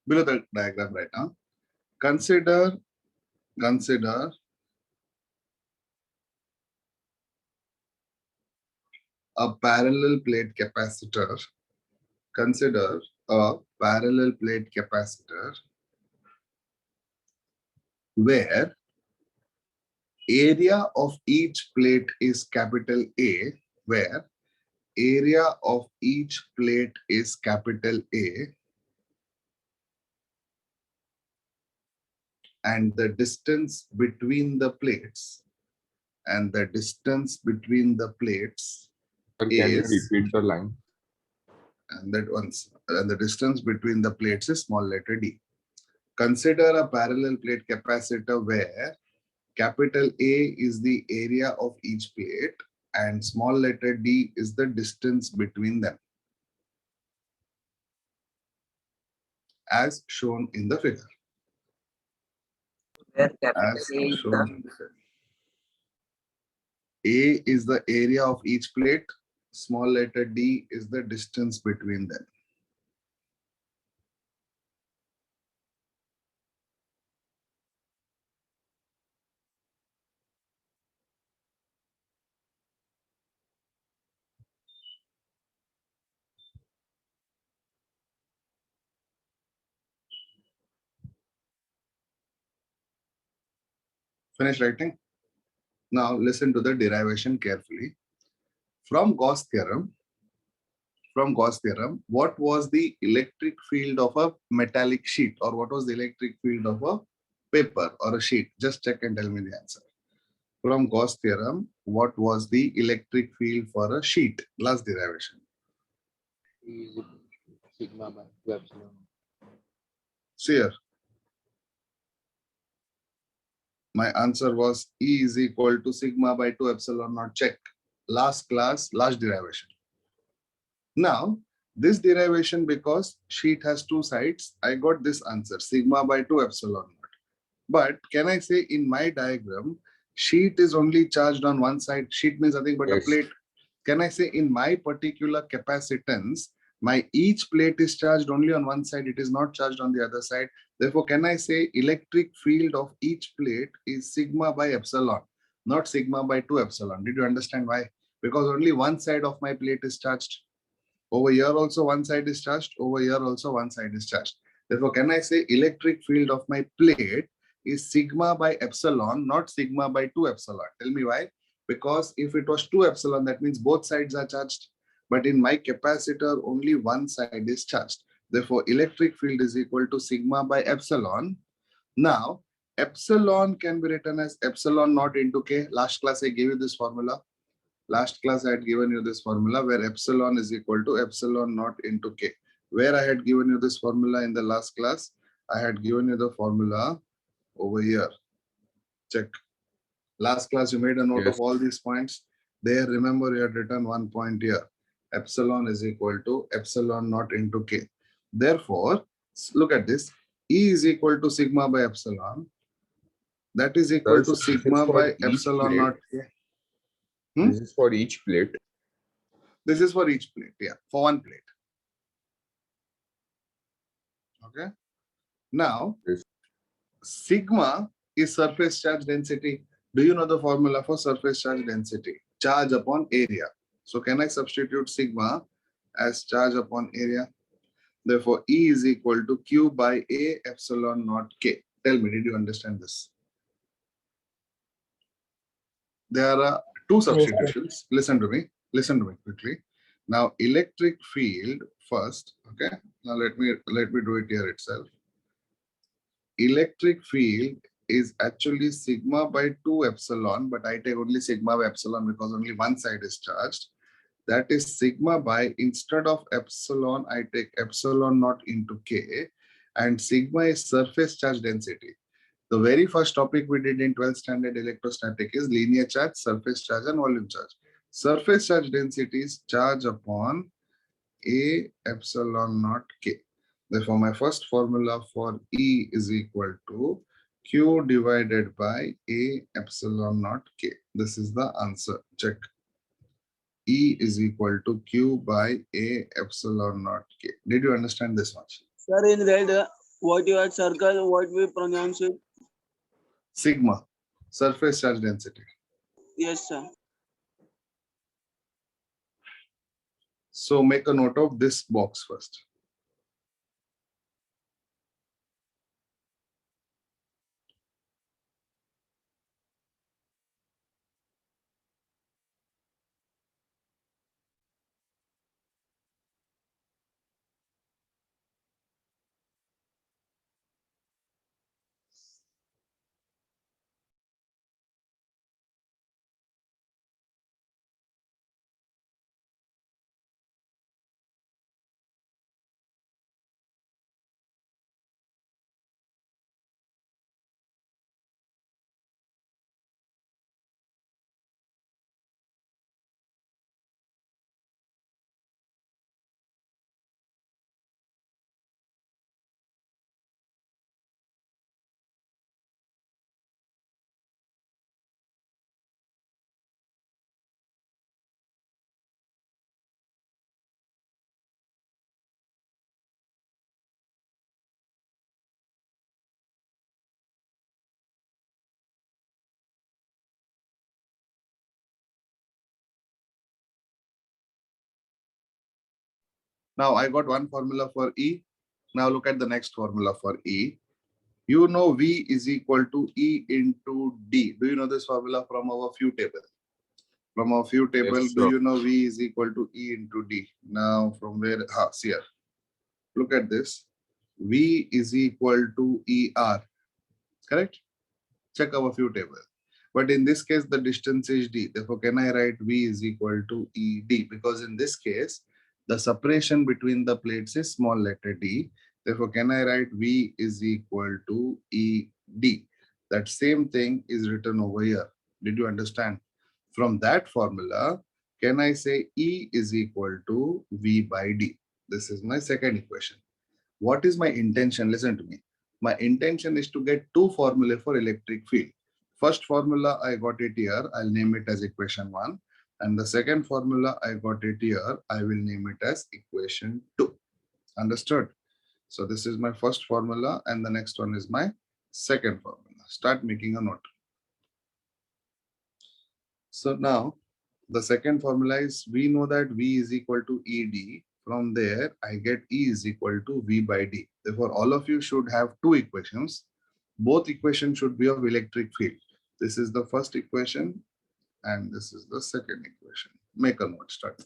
Speaker 1: Below the diagram right now, consider a parallel plate capacitor. Consider a parallel plate capacitor where area of each plate is capital A, where area of each plate is capital A, and the distance between the plates
Speaker 3: Sir, can you
Speaker 1: is,
Speaker 3: repeat the line?
Speaker 1: and the distance between the plates is small letter d. Consider a parallel plate capacitor where capital A is the area of each plate and small letter d is the distance between them, as shown in the figure.
Speaker 7: Where capital
Speaker 1: As
Speaker 7: A is
Speaker 1: shown
Speaker 7: the
Speaker 1: in the figure. A is the area of each plate, small letter d is the distance between them. Finish writing? Now listen to the derivation carefully. From Gauss theorem, what was the electric field of a metallic sheet, or what was the electric field of a paper or a sheet? Just check and tell me the answer. From Gauss theorem, what was the electric field for a sheet? Last derivation.
Speaker 8: Sigma by 2 epsilon.
Speaker 1: See here. My answer was E is equal to sigma by 2 epsilon naught. Check. Last class, last derivation. Now, this derivation, because sheet has two sides, I got this answer, sigma by 2 epsilon naught. But can I say in my diagram, sheet is only charged on one side? Sheet means nothing but a
Speaker 3: Yes.
Speaker 1: plate. Can I say in my particular capacitance, my each plate is charged only on one side, it is not charged on the other side? Therefore, can I say electric field of each plate is sigma by epsilon, not sigma by 2 epsilon? Did you understand why? Because only one side of my plate is charged. Over here also one side is charged, over here also one side is charged. Therefore, can I say electric field of my plate is sigma by epsilon, not sigma by 2 epsilon? Tell me why? Because if it was 2 epsilon, that means both sides are charged. But in my capacitor, only one side is charged. Therefore, electric field is equal to sigma by epsilon. Now, epsilon can be written as epsilon naught into K. Last class, I gave you this formula. Last class, I had given you this formula where epsilon is equal to epsilon naught into K. Where I had given you this formula in the last class, I had given you the formula over here. Check. Last class, you made a note
Speaker 3: Yes.
Speaker 1: of all these points. There, remember, you had written 1 point here. Epsilon is equal to epsilon naught into K. Therefore, look at this. E is equal to sigma by epsilon. That is equal
Speaker 3: Sir,
Speaker 1: to
Speaker 3: so this is
Speaker 1: sigma
Speaker 3: for
Speaker 1: by
Speaker 3: each
Speaker 1: epsilon
Speaker 3: plate.
Speaker 1: naught K. Hmm?
Speaker 3: This is for each plate.
Speaker 1: This is for each plate. Yeah, for one plate. Okay. Now,
Speaker 3: Yes.
Speaker 1: sigma is surface charge density. Do you know the formula for surface charge density? Charge upon area. So can I substitute sigma as charge upon area? Therefore, E is equal to Q by A epsilon naught K. Tell me, did you understand this? There are two substitutions. Listen to me. Listen to me quickly. Now, electric field first. Okay. Now let me do it here itself. Electric field is actually sigma by 2 epsilon, but I take only sigma by epsilon because only one side is charged. That is sigma by, instead of epsilon, I take epsilon naught into K, and sigma is surface charge density. The very first topic we did in 12th standard electrostatic is linear charge, surface charge, and volume charge. Surface charge density is charge upon A epsilon naught K. Therefore, my first formula for E is equal to Q divided by A epsilon naught K. This is the answer. Check. E is equal to Q by A epsilon naught K. Did you understand this much?
Speaker 2: Sir, in red, what you had circle, what we pronounce it?
Speaker 1: Sigma, surface charge density.
Speaker 2: Yes, sir.
Speaker 1: So make a note of this box first. Now I got one formula for E. Now look at the next formula for E. You know V is equal to E into D. Do you know this formula from our few table? From our few table,
Speaker 3: Yes,
Speaker 1: do
Speaker 3: sir.
Speaker 1: you know V is equal to E into D? Now from where, see here. Look at this. V is equal to ER, correct? Check our few table. But in this case, the distance is D. Therefore, can I write V is equal to ED? Because in this case, the separation between the plates is small letter d. Therefore, can I write V is equal to ED? That same thing is written over here. Did you understand? From that formula, can I say E is equal to V by D? This is my second equation. What is my intention? Listen to me. My intention is to get two formulae for electric field. First formula, I got it here. I'll name it as equation 1. And the second formula, I got it here. I will name it as equation 2. Understood? So this is my first formula and the next one is my second formula. Start making a note. So now the second formula is, we know that V is equal to ED. From there, I get E is equal to V by D. Therefore, all of you should have two equations. Both equations should be of electric field. This is the first equation and this is the second equation. Make a note, start.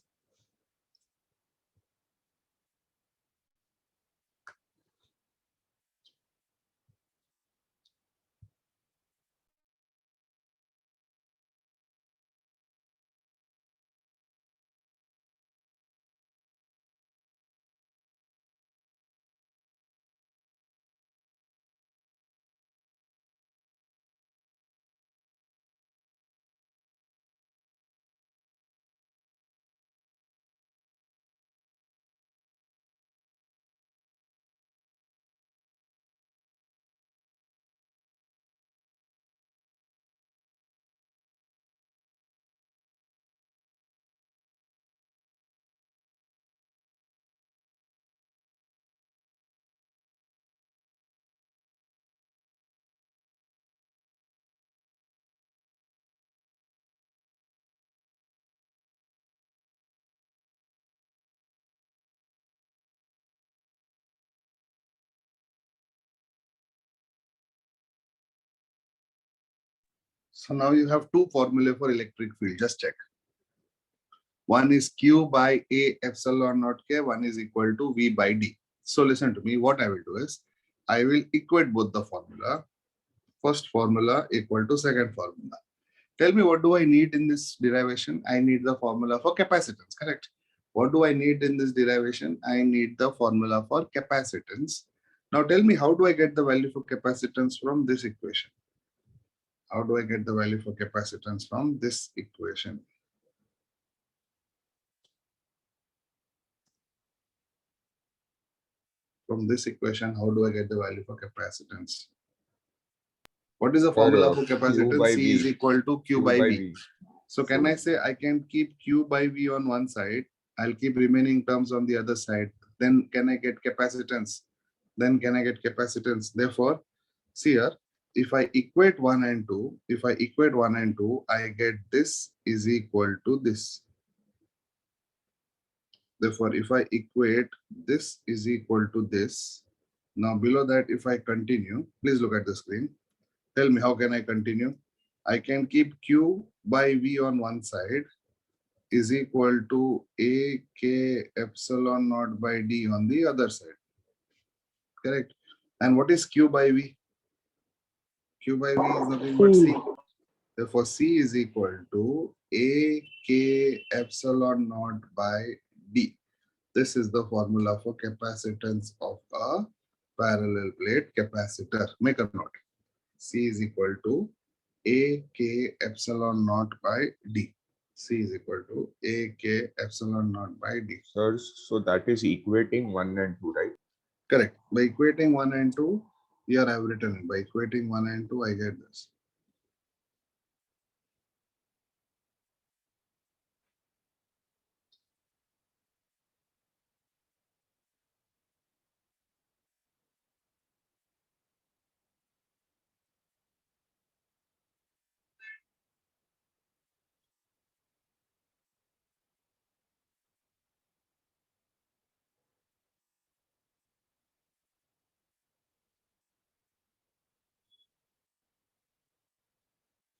Speaker 1: So now you have two formulae for electric field. Just check. One is Q by A epsilon naught K. One is equal to V by D. So listen to me. What I will do is I will equate both the formula. First formula equal to second formula. Tell me, what do I need in this derivation? I need the formula for capacitance, correct? What do I need in this derivation? I need the formula for capacitance. Now tell me, how do I get the value for capacitance from this equation? How do I get the value for capacitance from this equation? From this equation, how do I get the value for capacitance? What is the formula for
Speaker 3: Q
Speaker 1: capacitance?
Speaker 3: by
Speaker 1: C is
Speaker 3: V.
Speaker 1: equal to Q by V.
Speaker 3: V.
Speaker 1: So can I say I can keep Q by V on one side? I'll keep remaining terms on the other side. Then can I get capacitance? Then can I get capacitance? Therefore, see here, if I equate 1 and 2, I get this is equal to this. Therefore, if I equate this is equal to this, now below that, if I continue, please look at the screen. Tell me, how can I continue? I can keep Q by V on one side is equal to A K epsilon naught by D on the other side. Correct. And what is Q by V? Q by V is nothing but C. Therefore, C is equal to A K epsilon naught by D. This is the formula for capacitance of a parallel plate capacitor. Make a note. C is equal to A K epsilon naught by D. C is equal to A K epsilon naught by D.
Speaker 3: Sir, so that is equating 1 and 2, right?
Speaker 1: Correct. By equating 1 and 2, here I have written it. By equating 1 and 2, I get this.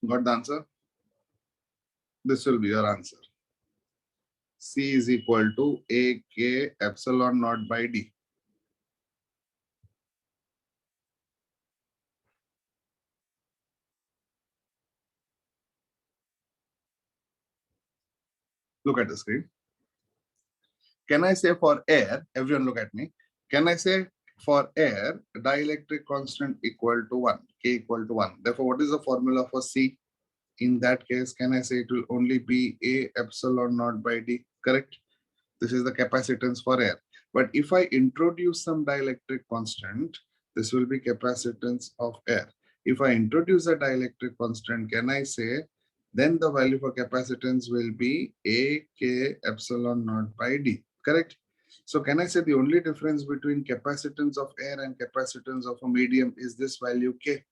Speaker 1: Got the answer? This will be your answer. C is equal to A K epsilon naught by D. Look at the screen. Can I say for air, everyone look at me. Can I say for air, dielectric constant equal to 1, K equal to 1. Therefore, what is the formula for C? In that case, can I say it will only be A epsilon naught by D, correct? This is the capacitance for air. But if I introduce some dielectric constant, this will be capacitance of air. If I introduce a dielectric constant, can I say then the value for capacitance will be A K epsilon naught by D, correct? So can I say the only difference between capacitance of air and capacitance of a medium is this value K?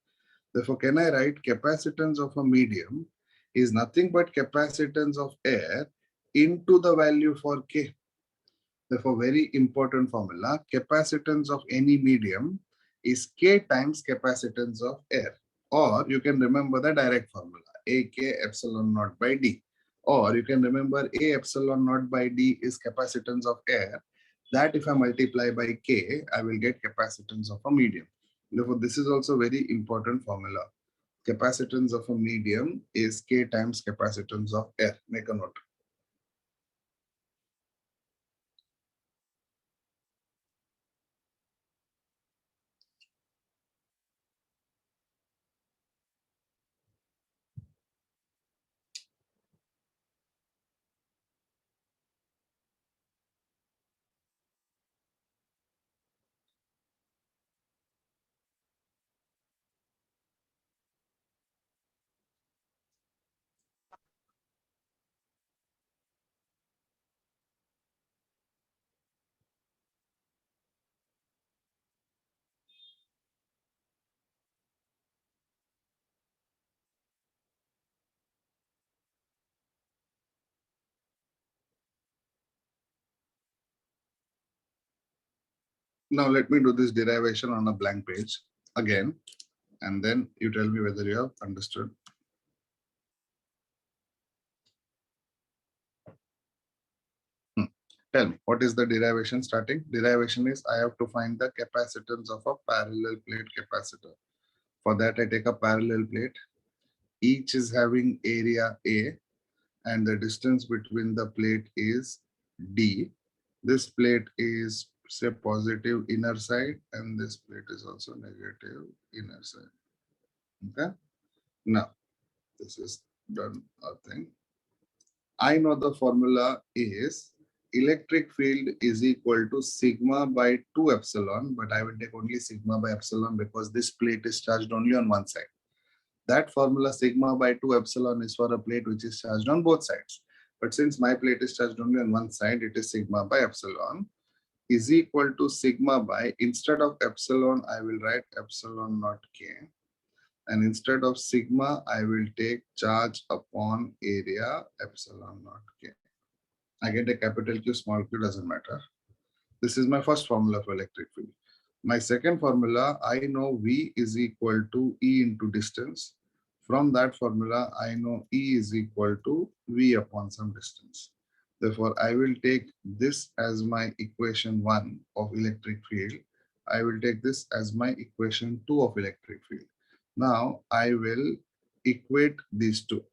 Speaker 1: Therefore, can I write capacitance of a medium is nothing but capacitance of air into the value for K. Therefore, very important formula, capacitance of any medium is K times capacitance of air. Or you can remember the direct formula, AK epsilon naught by D. Or you can remember A epsilon naught by D is capacitance of air. That if I multiply by K, I will get capacitance of a medium. Therefore, this is also very important formula. Capacitance of a medium is K times capacitance of air. Make a note. Now let me do this derivation on a blank page again, and then you tell me whether you have understood. Tell me, what is the derivation starting? Derivation is I have to find the capacitance of a parallel plate capacitor. For that, I take a parallel plate. Each is having area A and the distance between the plate is D. This plate is say positive inner side and this plate is also negative inner side. Okay. Now, this is done our thing. I know the formula is electric field is equal to sigma by 2 epsilon, but I will take only sigma by epsilon because this plate is charged only on one side. That formula sigma by 2 epsilon is for a plate which is charged on both sides. But since my plate is charged only on one side, it is sigma by epsilon is equal to sigma by, instead of epsilon, I will write epsilon naught k. And instead of sigma, I will take charge upon area epsilon naught k. I get a capital Q, small q, doesn't matter. This is my first formula for electric field. My second formula, I know V is equal to E into distance. From that formula, I know E is equal to V upon some distance. Therefore, I will take this as my equation 1 of electric field. I will take this as my equation 2 of electric field. Now, I will equate these two.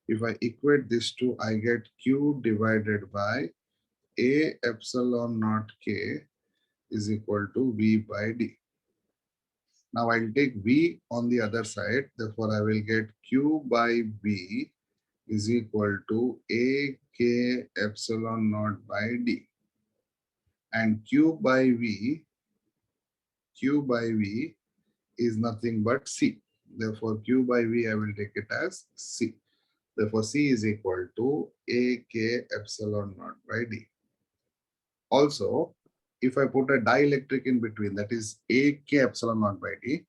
Speaker 1: If I equate these two, I get Q divided by A epsilon naught K is equal to V by D. Now I'll take V on the other side. Therefore, I will get Q by V is equal to A K epsilon naught by D. And Q by V is nothing but C. Therefore, Q by V, I will take it as C. Therefore, C is equal to A K epsilon naught by D. Also, if I put a dielectric in between, that is A K epsilon naught by D,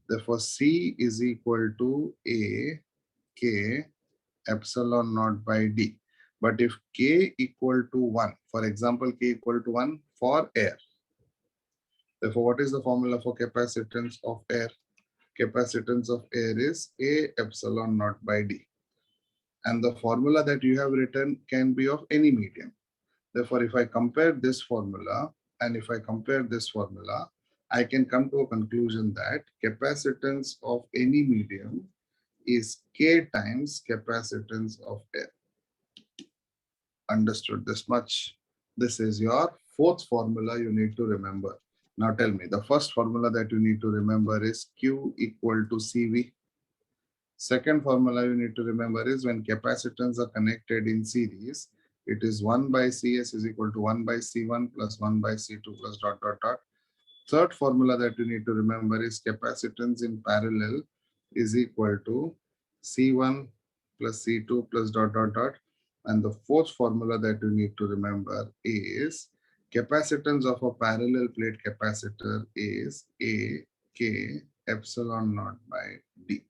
Speaker 1: therefore C is equal to A K epsilon naught by D. But if K equal to 1, for example, K equal to 1 for air. Therefore, what is the formula for capacitance of air? Capacitance of air is A epsilon naught by D. And the formula that you have written can be of any medium. Therefore, if I compare this formula and if I compare this formula, I can come to a conclusion that capacitance of any medium is K times capacitance of air. Understood this much? This is your fourth formula you need to remember. Now tell me, the first formula that you need to remember is Q equal to CV. Second formula you need to remember is when capacitance are connected in series, it is 1 by Cs is equal to 1 by C1 plus 1 by C2 plus dot dot dot. Third formula that you need to remember is capacitance in parallel is equal to C1 plus C2 plus dot dot dot. And the fourth formula that you need to remember is capacitance of a parallel plate capacitor is A K epsilon naught by D.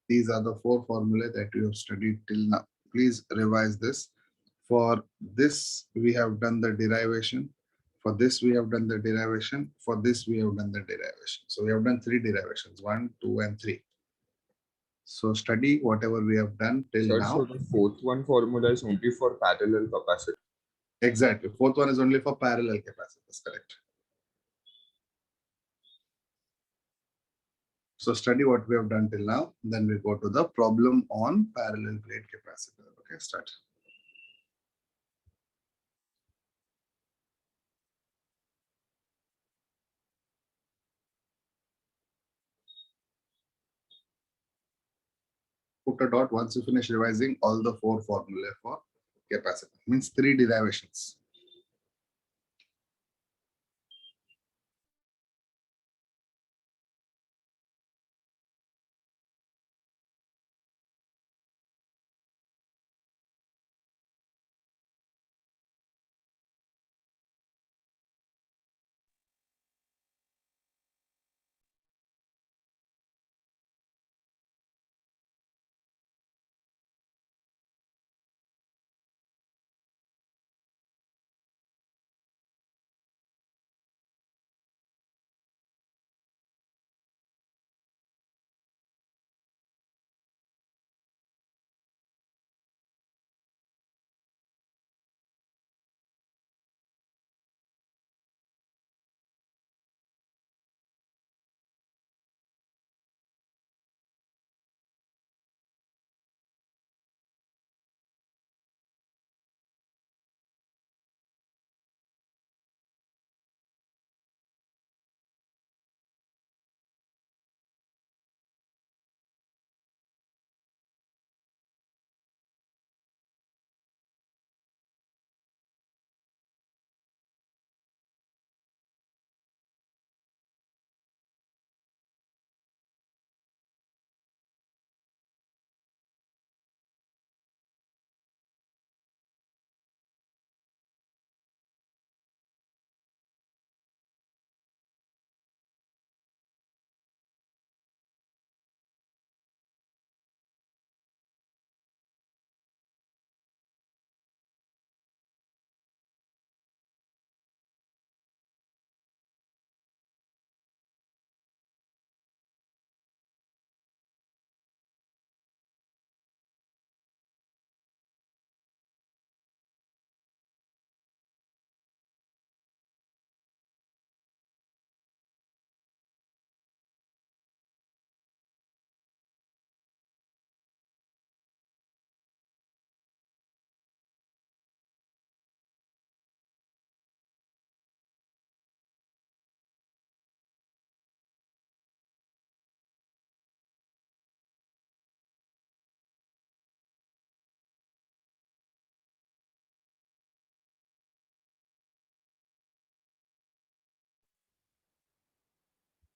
Speaker 1: These are the four formulae that you have studied till now. Please revise this. For this, we have done the derivation. For this, we have done the derivation. For this, we have done the derivation. So we have done 3 derivations, 1, 2, and 3. So study whatever we have done till
Speaker 3: Sir,
Speaker 1: now.
Speaker 3: so the fourth one formula is only for parallel capacitor.
Speaker 1: Exactly. Fourth one is only for parallel capacitors, correct? So study what we have done till now. Then we go to the problem on parallel plate capacitor. Okay, start. Put a dot once you finish revising all the 4 formulae for capacitor. Means 3 derivations.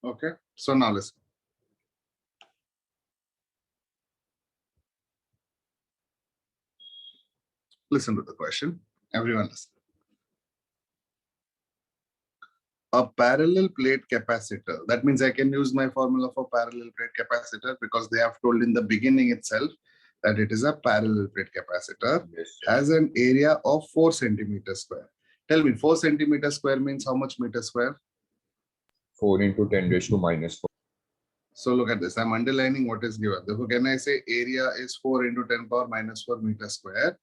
Speaker 1: Okay, so now listen. Listen to the question. Everyone listen. A parallel plate capacitor. That means I can use my formula for parallel plate capacitor because they have told in the beginning itself that it is a parallel plate capacitor,
Speaker 3: Yes, sir.
Speaker 1: has an area of 4 centimeter square. Tell me, 4 centimeter square means how much meter square?
Speaker 3: 4 into 10 raised to minus 4.
Speaker 1: So look at this. I'm underlining what is given. Therefore, can I say area is 4 into 10 power minus 4 meter square,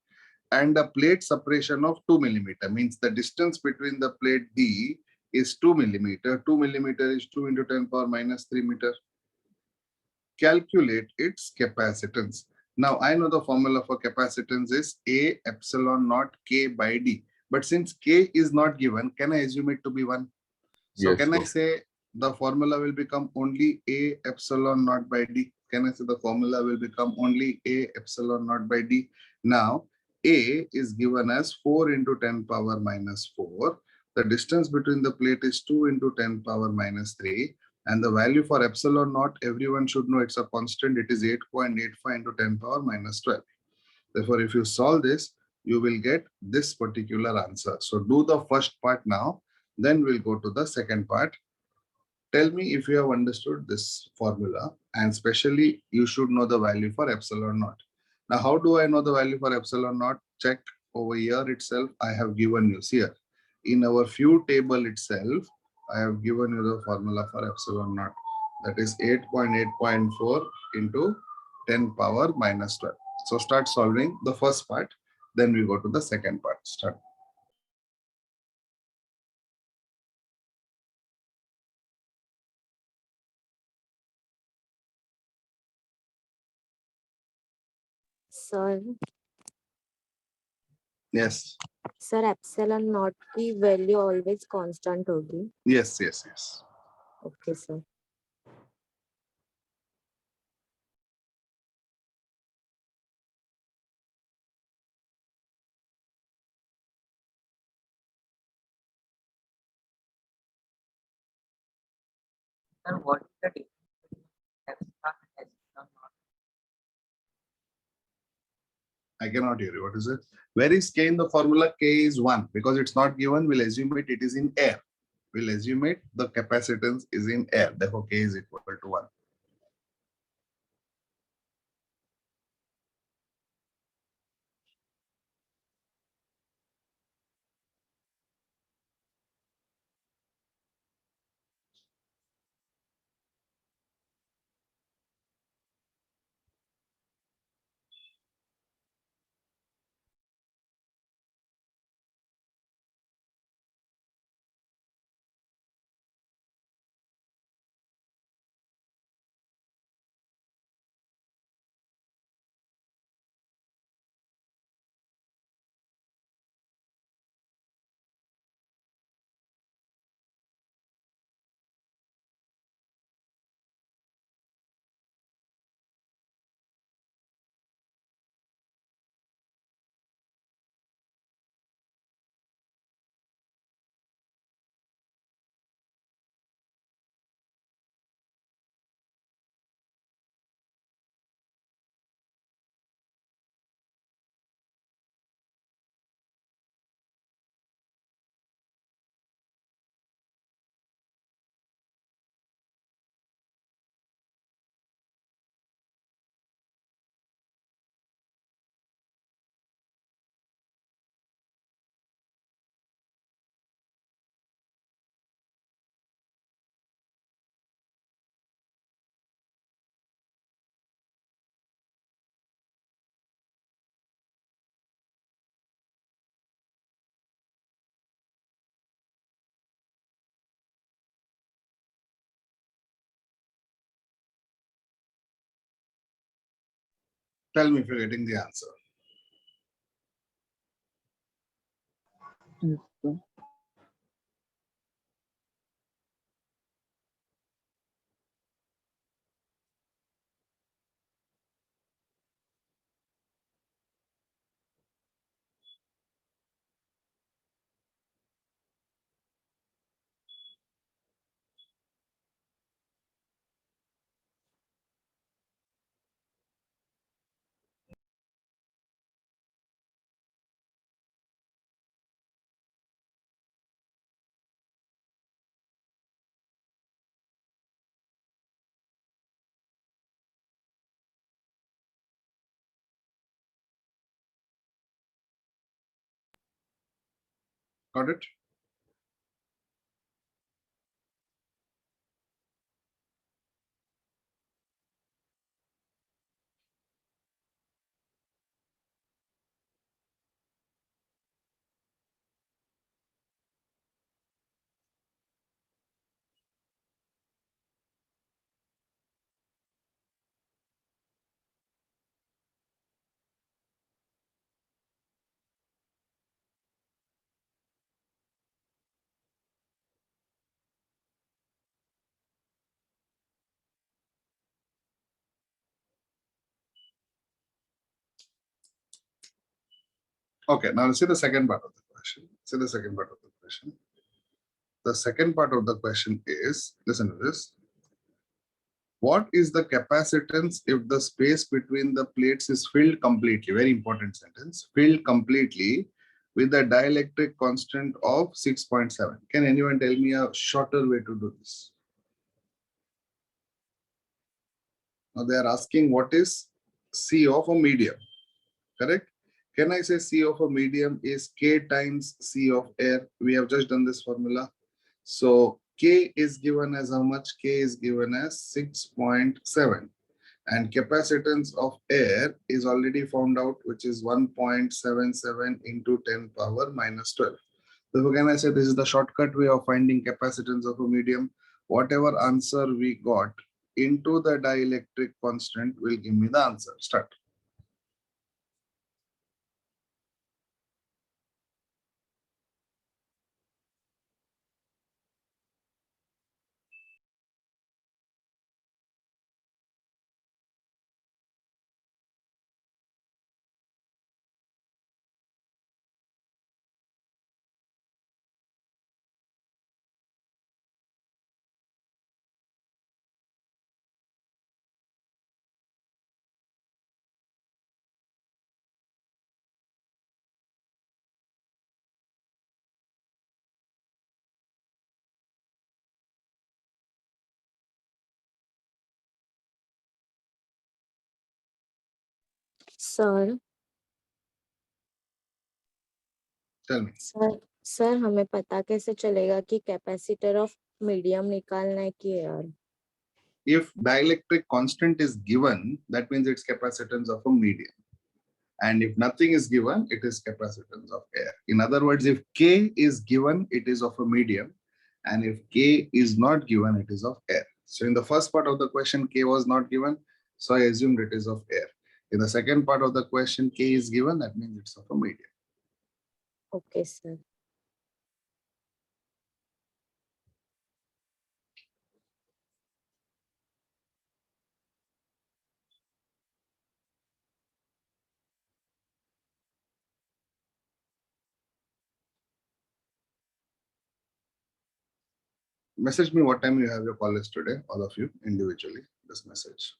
Speaker 1: and a plate separation of 2 millimeter means the distance between the plate D is 2 millimeter. 2 millimeter is 2 into 10 power minus 3 meter. Calculate its capacitance. Now I know the formula for capacitance is A epsilon naught K by D. But since K is not given, can I assume it to be 1? So
Speaker 3: Yes,
Speaker 1: can I
Speaker 3: sir.
Speaker 1: say the formula will become only A epsilon naught by D? Can I say the formula will become only A epsilon naught by D? Now, A is given as 4 into 10 power minus 4. The distance between the plate is 2 into 10 power minus 3. And the value for epsilon naught, everyone should know it's a constant. It is 8.85 into 10 power minus 12. Therefore, if you solve this, you will get this particular answer. So do the first part now, then we'll go to the second part. Tell me if you have understood this formula, and especially you should know the value for epsilon naught. Now, how do I know the value for epsilon naught? Check over here itself. I have given you here in our few table itself. I have given you the formula for epsilon naught. That is 8.8.4 into 10 power minus 12. So start solving the first part. Then we go to the second part. Start.
Speaker 9: Sir
Speaker 1: Yes.
Speaker 9: Sir epsilon not की value always constant होगी.
Speaker 1: Yes. Yes. Yes.
Speaker 9: Okay sir.
Speaker 7: Sir, what is the difference between epsilon and epsilon naught?
Speaker 1: I cannot hear you. What is it? Where is K in the formula? K is 1 because it's not given. We'll assume it is in air. We'll assume the capacitance is in air. Therefore, K is equal to 1. Tell me if you're getting the answer.
Speaker 5: Yes, sir.
Speaker 1: Got it? Okay, now see the second part of the question. See the second part of the question. The second part of the question is, listen to this. What is the capacitance if the space between the plates is filled completely? Very important sentence. Filled completely with a dielectric constant of 6.7. Can anyone tell me a shorter way to do this? Now they are asking what is C of a medium, correct? Can I say C of a medium is K times C of air? We have just done this formula. So K is given as how much? K is given as 6.7. And capacitance of air is already found out, which is 1.77 into 10 power minus 12. So can I say this is the shortcut way of finding capacitance of a medium? Whatever answer we got into the dielectric constant will give me the answer. Start.
Speaker 9: Sir
Speaker 1: Tell me.
Speaker 9: Sir हमें पता कैसे चलेगा कि capacitor of medium निकालना है कि air?
Speaker 1: If dielectric constant is given, that means it's capacitance of a medium. And if nothing is given, it is capacitance of air. In other words, if K is given, it is of a medium. And if K is not given, it is of air. So in the first part of the question, K was not given. So I assumed it is of air. In the second part of the question, K is given, that means it's of a medium.
Speaker 9: Okay sir.
Speaker 1: Message me what time you have your college today, all of you individually, this message.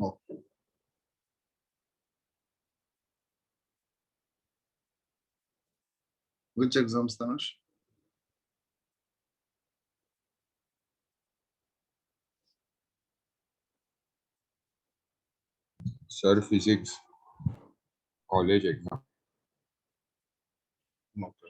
Speaker 1: Okay. Which exams, Tanush?
Speaker 3: Sir, physics, college exam.
Speaker 1: Okay.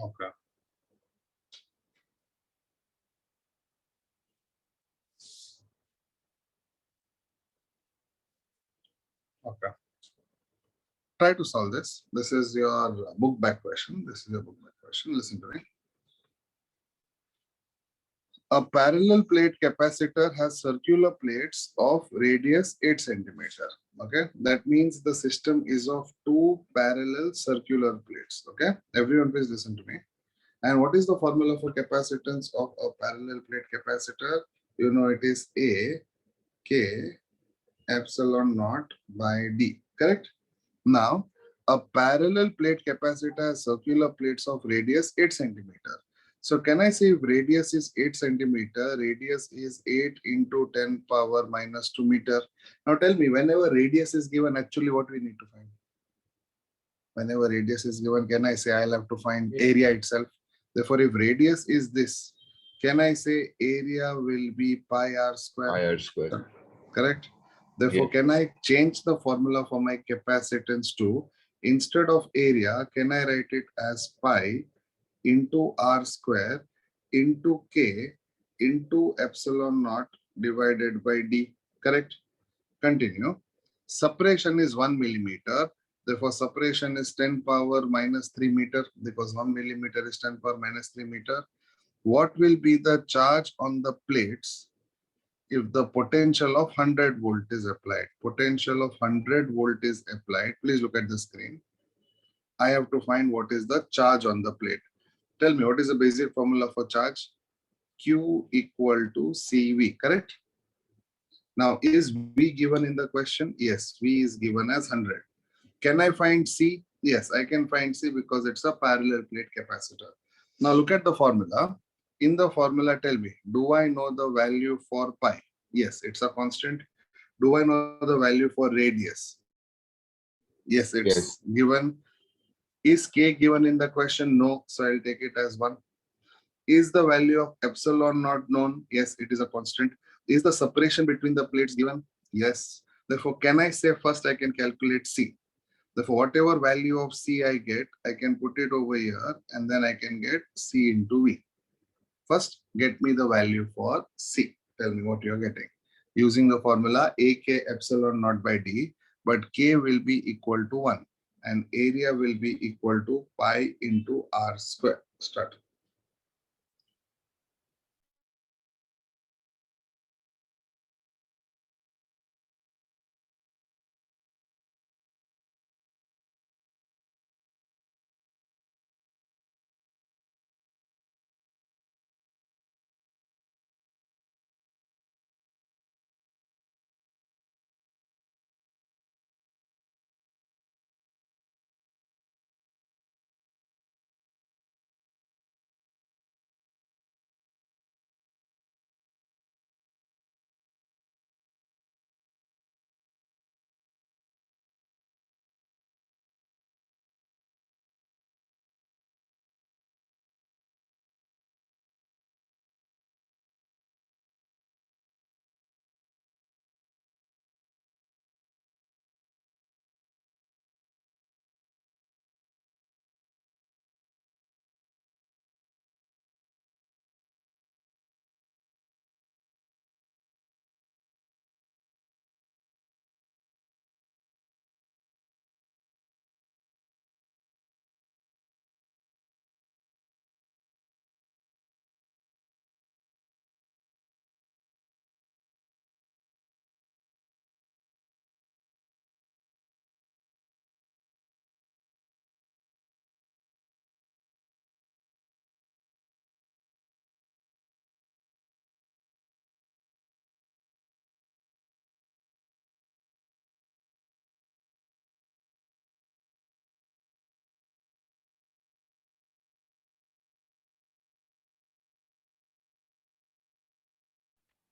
Speaker 1: Okay. Okay. try to solve this. This is your book back question. This is your book back question. Listen to me. A parallel plate capacitor has circular plates of radius 8 centimeter. Okay, that means the system is of two parallel circular plates. Okay, everyone please listen to me. And what is the formula for capacitance of a parallel plate capacitor? You know, it is A K epsilon naught by D. Correct? Now, a parallel plate capacitor has circular plates of radius 8 centimeter. So can I say if radius is 8 centimeter, radius is 8 into 10 power minus 2 meter. Now tell me, whenever radius is given, actually what we need to find? Whenever radius is given, can I say I'll have to find area itself? Therefore, if radius is this, can I say area will be pi r square?
Speaker 3: Pi r square.
Speaker 1: Correct? Therefore,
Speaker 3: Yes.
Speaker 1: can I change the formula for my capacitance to, instead of area, can I write it as pi into r square into k into epsilon naught divided by d? Correct? Continue. Separation is 1 millimeter. Therefore, separation is 10 power minus 3 meter because 1 millimeter is 10 power minus 3 meter. What will be the charge on the plates if the potential of 100 volt is applied? Potential of 100 volt is applied. Please look at the screen. I have to find what is the charge on the plate. Tell me, what is the basic formula for charge? Q equal to CV, correct? Now, is V given in the question? Yes, V is given as 100. Can I find C? Yes, I can find C because it's a parallel plate capacitor. Now look at the formula. In the formula, tell me, do I know the value for pi? Yes, it's a constant. Do I know the value for radius? Yes, it's
Speaker 3: Yes.
Speaker 1: given. Is K given in the question? No, so I'll take it as 1. Is the value of epsilon not known? Yes, it is a constant. Is the separation between the plates given? Yes. Therefore, can I say first I can calculate C? Therefore, whatever value of C I get, I can put it over here and then I can get C into V. First, get me the value for C. Tell me what you're getting. Using the formula AK epsilon naught by D, but K will be equal to 1 and area will be equal to pi into R square. Start.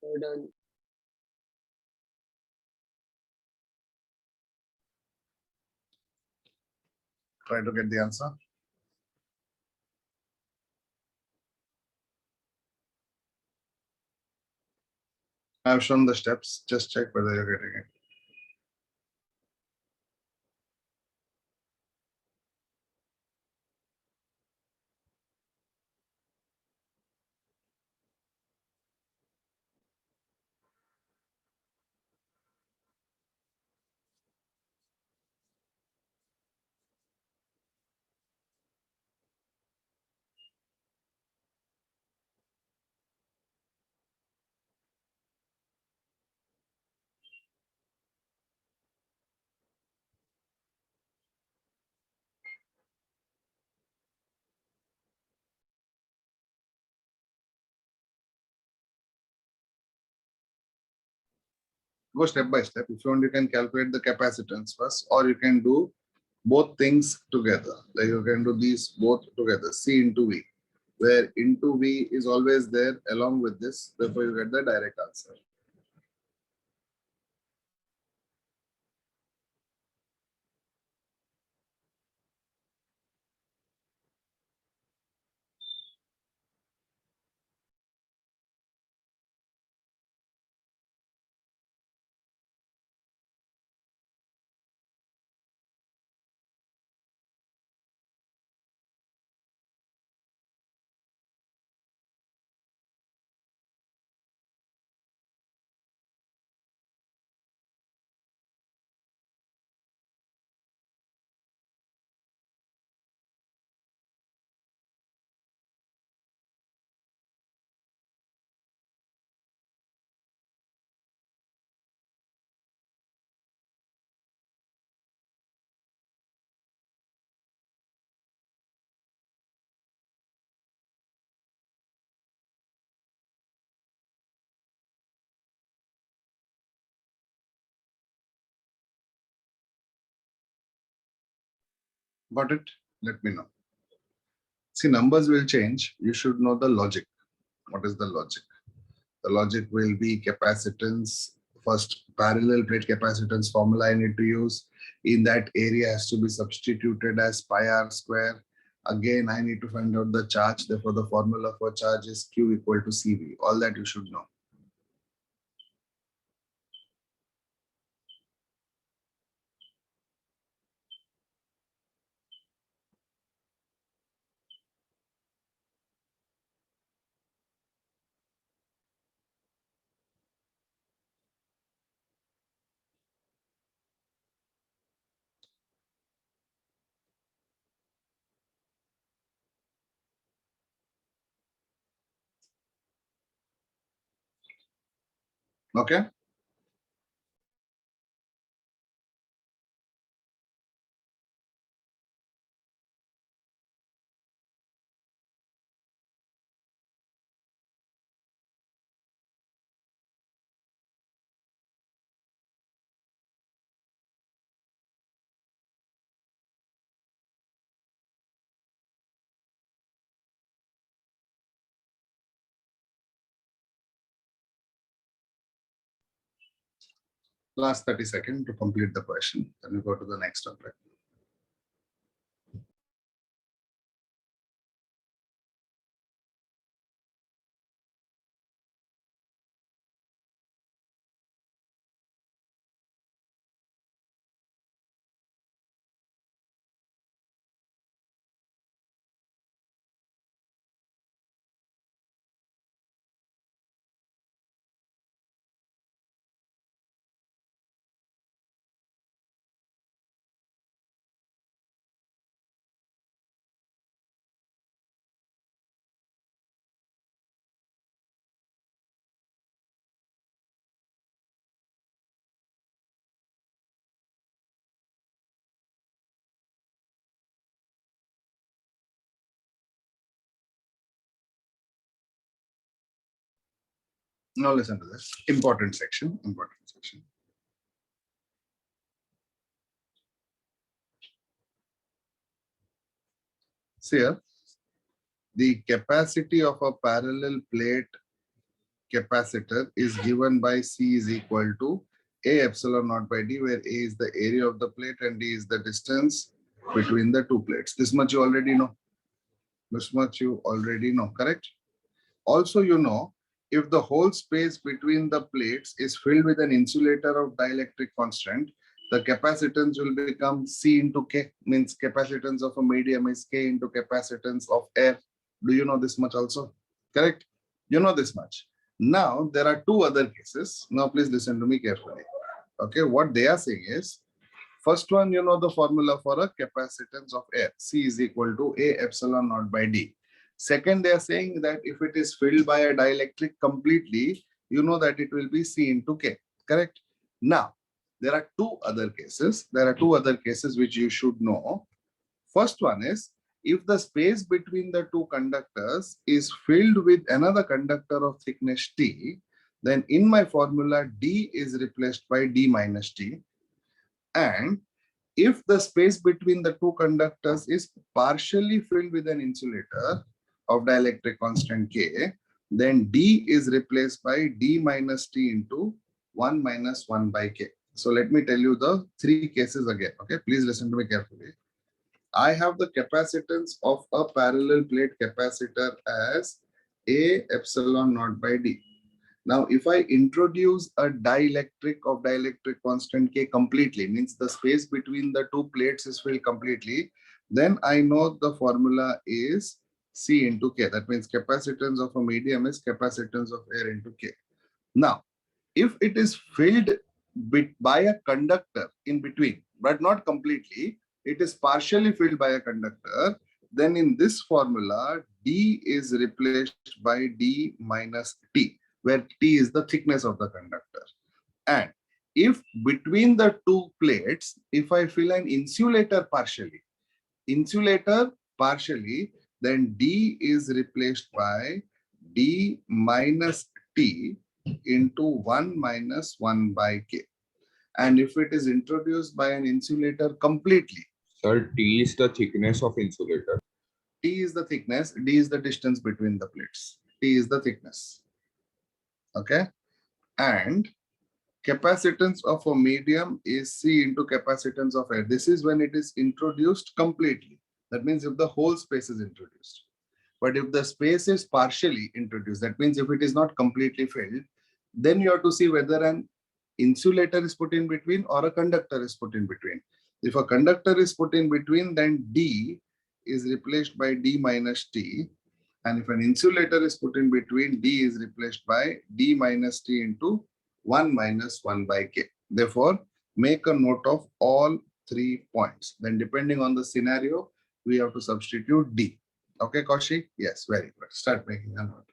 Speaker 5: We're done.
Speaker 1: Try to get the answer. I've shown the steps. Just check whether you're getting it. Go step by step. If you want, you can calculate the capacitance first, or you can do both things together. Like you can do these both together, C into V, where into V is always there along with this. Therefore, you get the direct answer. Got it? Let me know. See, numbers will change. You should know the logic. What is the logic? The logic will be capacitance. First, parallel plate capacitance formula I need to use. In that area has to be substituted as pi r square. Again, I need to find out the charge. Therefore, the formula for charge is Q equal to CV. All that you should know. Okay? Last 30 seconds to complete the question. Then we go to the next topic. Now listen to this. Important section. Important section. See here, the capacity of a parallel plate capacitor is given by C is equal to A epsilon naught by D, where A is the area of the plate and D is the distance between the two plates. This much you already know. This much you already know, correct? Also, you know, if the whole space between the plates is filled with an insulator of dielectric constant, the capacitance will become C into K, means capacitance of a medium is K into capacitance of air. Do you know this much also? Correct? You know this much. Now, there are two other cases. Now, please listen to me carefully. Okay, what they are saying is, first one, you know the formula for a capacitance of air. C is equal to A epsilon naught by D. Second, they are saying that if it is filled by a dielectric completely, you know that it will be C into K. Correct? Now, there are two other cases. There are two other cases which you should know. First one is, if the space between the two conductors is filled with another conductor of thickness T, then in my formula, D is replaced by D minus T. And if the space between the two conductors is partially filled with an insulator of dielectric constant K, then D is replaced by D minus T into 1 minus 1 by K. So let me tell you the three cases again. Okay, please listen to me carefully. I have the capacitance of a parallel plate capacitor as A epsilon naught by D. Now, if I introduce a dielectric of dielectric constant K completely, means the space between the two plates is filled completely, then I know the formula is C into K. That means capacitance of a medium is capacitance of air into K. Now, if it is filled by a conductor in between, but not completely, it is partially filled by a conductor, then in this formula, D is replaced by D minus T, where T is the thickness of the conductor. And if between the two plates, if I fill an insulator partially, then D is replaced by D minus T into 1 minus 1 by K. And if it is introduced by an insulator completely,
Speaker 3: Sir, T is the thickness of insulator.
Speaker 1: T is the thickness, D is the distance between the plates. T is the thickness. Okay. And capacitance of a medium is C into capacitance of air. This is when it is introduced completely. That means if the whole space is introduced. But if the space is partially introduced, that means if it is not completely filled, then you have to see whether an insulator is put in between or a conductor is put in between. If a conductor is put in between, then D is replaced by D minus T. And if an insulator is put in between, D is replaced by D minus T into 1 minus 1 by K. Therefore, make a note of all 3 points. Then depending on the scenario, we have to substitute D. Okay, Kaushik? Yes, very good. Start making a note.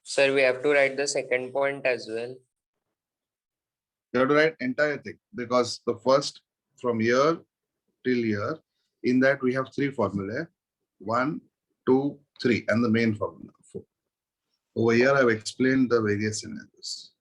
Speaker 4: Sir, we have to write the second point as well.
Speaker 1: You have to write entire thing because the first from here till here, in that we have 3 formulae, 1, 2, 3, and the main formula 4. Over here, I've explained the various scenarios.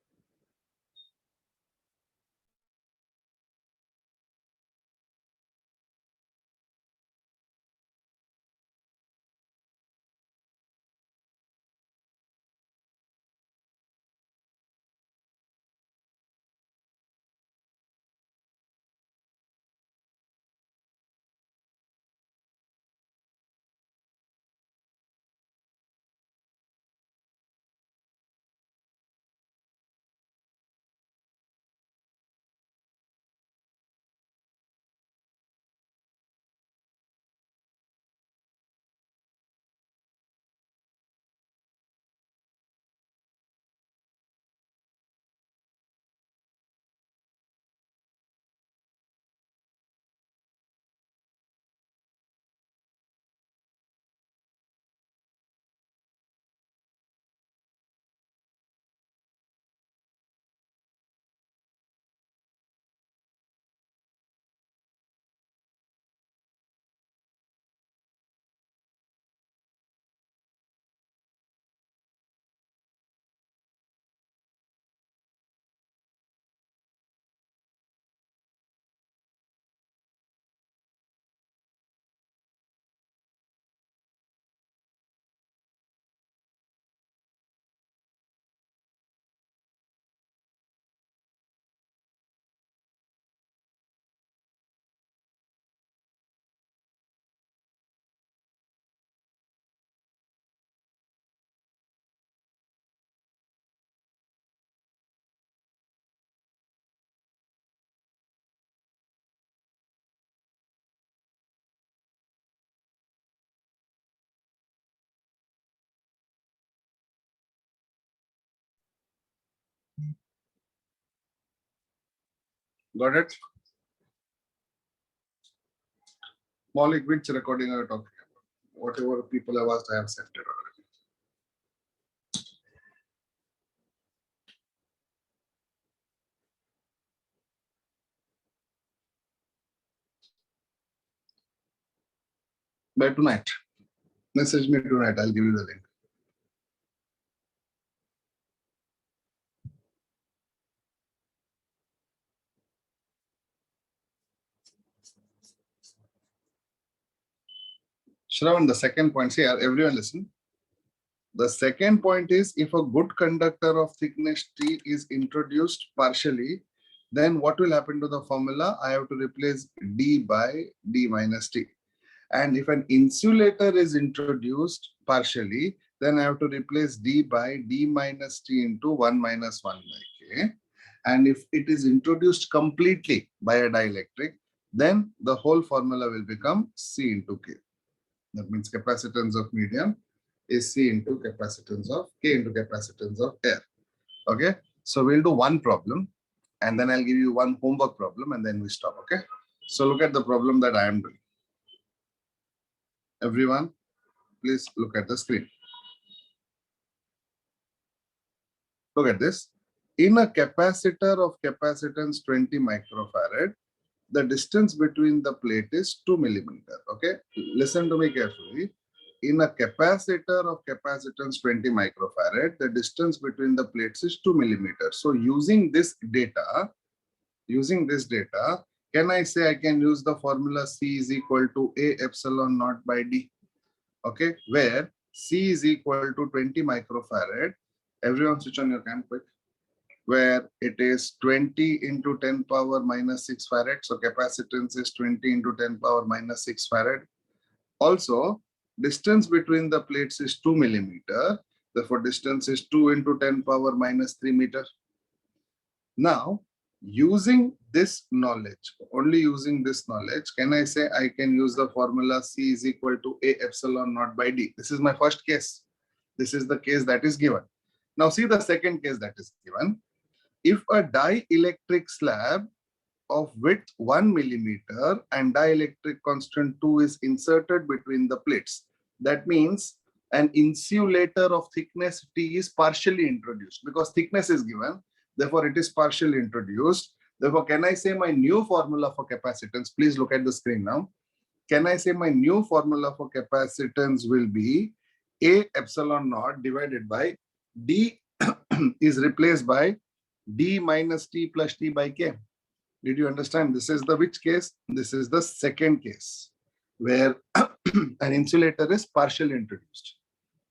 Speaker 1: Got it? Maulik, which recording are you talking about? Whatever people have asked, I have sent it already. By tonight. Message me tonight. I'll give you the link. Shravan, the second point, see, everyone listen. The second point is if a good conductor of thickness T is introduced partially, then what will happen to the formula? I have to replace D by D minus T. And if an insulator is introduced partially, then I have to replace D by D minus T into 1 minus 1 by K. And if it is introduced completely by a dielectric, then the whole formula will become C into K. That means capacitance of medium is C into capacitance of K into capacitance of air. Okay, so we'll do one problem and then I'll give you one homework problem and then we stop. Okay, so look at the problem that I am doing. Everyone, please look at the screen. Look at this. In a capacitor of capacitance 20 microfarad, the distance between the plate is 2 millimeter. Okay, listen to me carefully. In a capacitor of capacitance 20 microfarad, the distance between the plates is 2 millimeters. So using this data, can I say I can use the formula C is equal to A epsilon naught by D? Okay, where C is equal to 20 microfarad. Everyone switch on your cam quick. Where it is 20 into 10 power minus 6 farad. So capacitance is 20 into 10 power minus 6 farad. Also, distance between the plates is 2 millimeter. Therefore, distance is 2 into 10 power minus 3 meter. Now, using this knowledge, only using this knowledge, can I say I can use the formula C is equal to A epsilon naught by D? This is my first case. This is the case that is given. Now, see the second case that is given. If a dielectric slab of width 1 millimeter and dielectric constant 2 is inserted between the plates, that means an insulator of thickness T is partially introduced because thickness is given. Therefore, it is partially introduced. Therefore, can I say my new formula for capacitance? Please look at the screen now. Can I say my new formula for capacitance will be A epsilon naught divided by D is replaced by D minus T plus T by K. Did you understand? This is the which case? This is the second case where an insulator is partially introduced.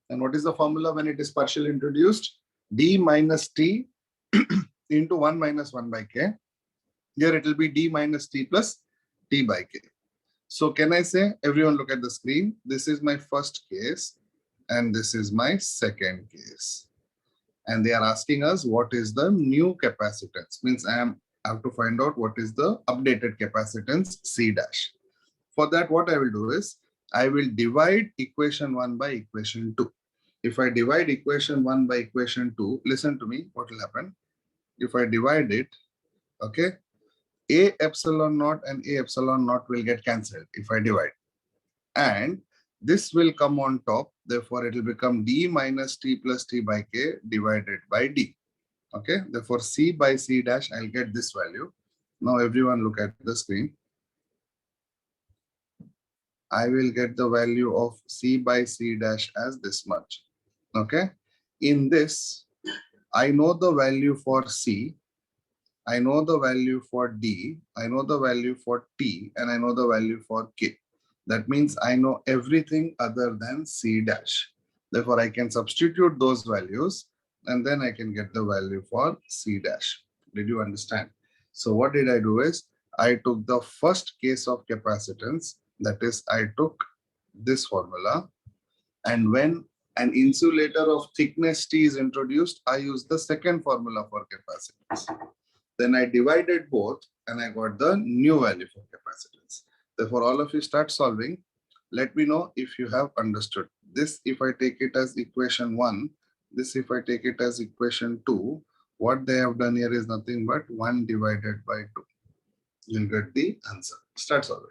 Speaker 1: And what is the formula when it is partially introduced? D minus T into 1 minus 1 by K. Here it will be D minus T plus T by K. So can I say, everyone look at the screen. This is my first case and this is my second case. And they are asking us what is the new capacitance. Means I have to find out what is the updated capacitance C dash. For that, what I will do is I will divide equation 1 by equation 2. If I divide equation 1 by equation 2, listen to me, what will happen? If I divide it, okay, A epsilon naught and A epsilon naught will get cancelled if I divide. And this will come on top. Therefore, it will become D minus T plus T by K divided by D. Okay, therefore C by C dash, I'll get this value. Now everyone look at the screen. I will get the value of C by C dash as this much. Okay, in this, I know the value for C, I know the value for D, I know the value for T, and I know the value for K. That means I know everything other than C dash. Therefore, I can substitute those values and then I can get the value for C dash. Did you understand? So what did I do is I took the first case of capacitance, that is I took this formula, and when an insulator of thickness T is introduced, I use the second formula for capacitance. Then I divided both and I got the new value for capacitance. Therefore, all of you start solving. Let me know if you have understood. This, if I take it as equation 1, this, if I take it as equation 2, what they have done here is nothing but 1 divided by 2. You'll get the answer. Start solving.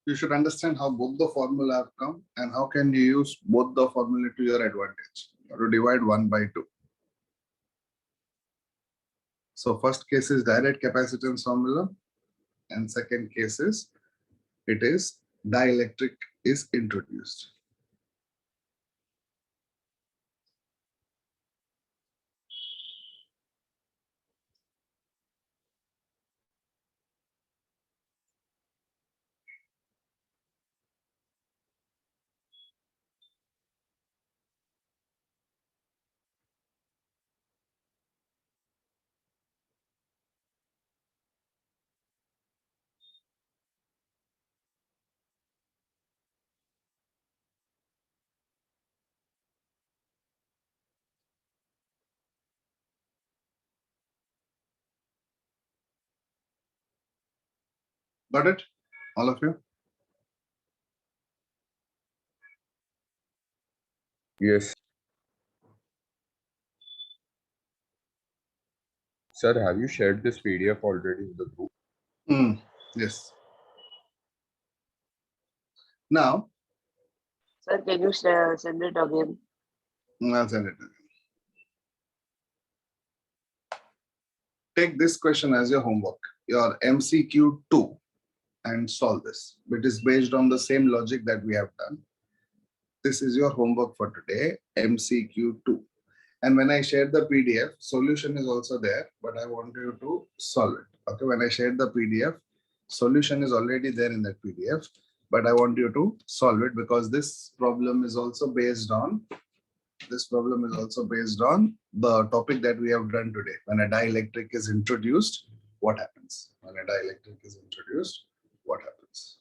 Speaker 1: You should understand how both the formula have come and how can you use both the formula to your advantage. You have to divide 1 by 2. So first case is direct capacitance formula and second case is it is dielectric is introduced. Got it? All of you?
Speaker 3: Yes. Sir, have you shared this PDF already in the group?
Speaker 1: Yes. Now,
Speaker 5: Sir, can you send it again?
Speaker 1: I'll send it again. Take this question as your homework, your MCQ 2, and solve this. It is based on the same logic that we have done. This is your homework for today, MCQ 2. And when I share the PDF, solution is also there, but I want you to solve it. Okay, when I share the PDF, solution is already there in that PDF, but I want you to solve it because this problem is also based on the topic that we have done today. When a dielectric is introduced, what happens? When a dielectric is introduced, what happens?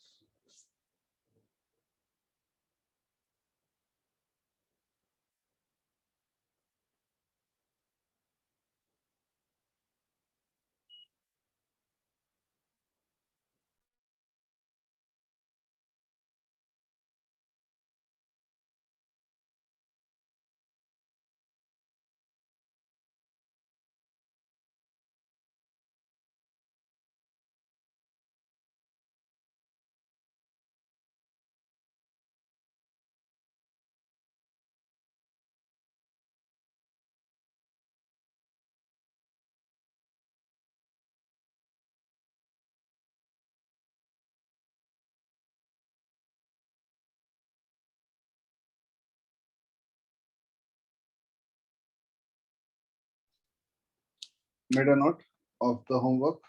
Speaker 1: Made a note of the homework.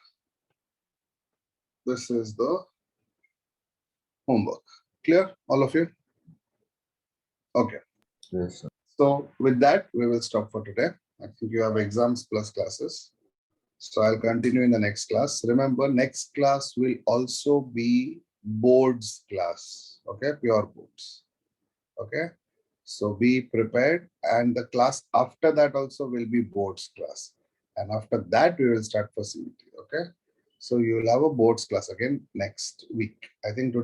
Speaker 1: This is the homework. Clear, all of you? Okay.
Speaker 3: Yes, sir.
Speaker 1: So with that, we will stop for today. I think you have exams plus classes. So I'll continue in the next class. Remember, next class will also be boards class. Okay, pure boards. Okay, so be prepared, and the class after that also will be boards class, and after that we will start for CET. Okay, so you will have a boards class again next week. I think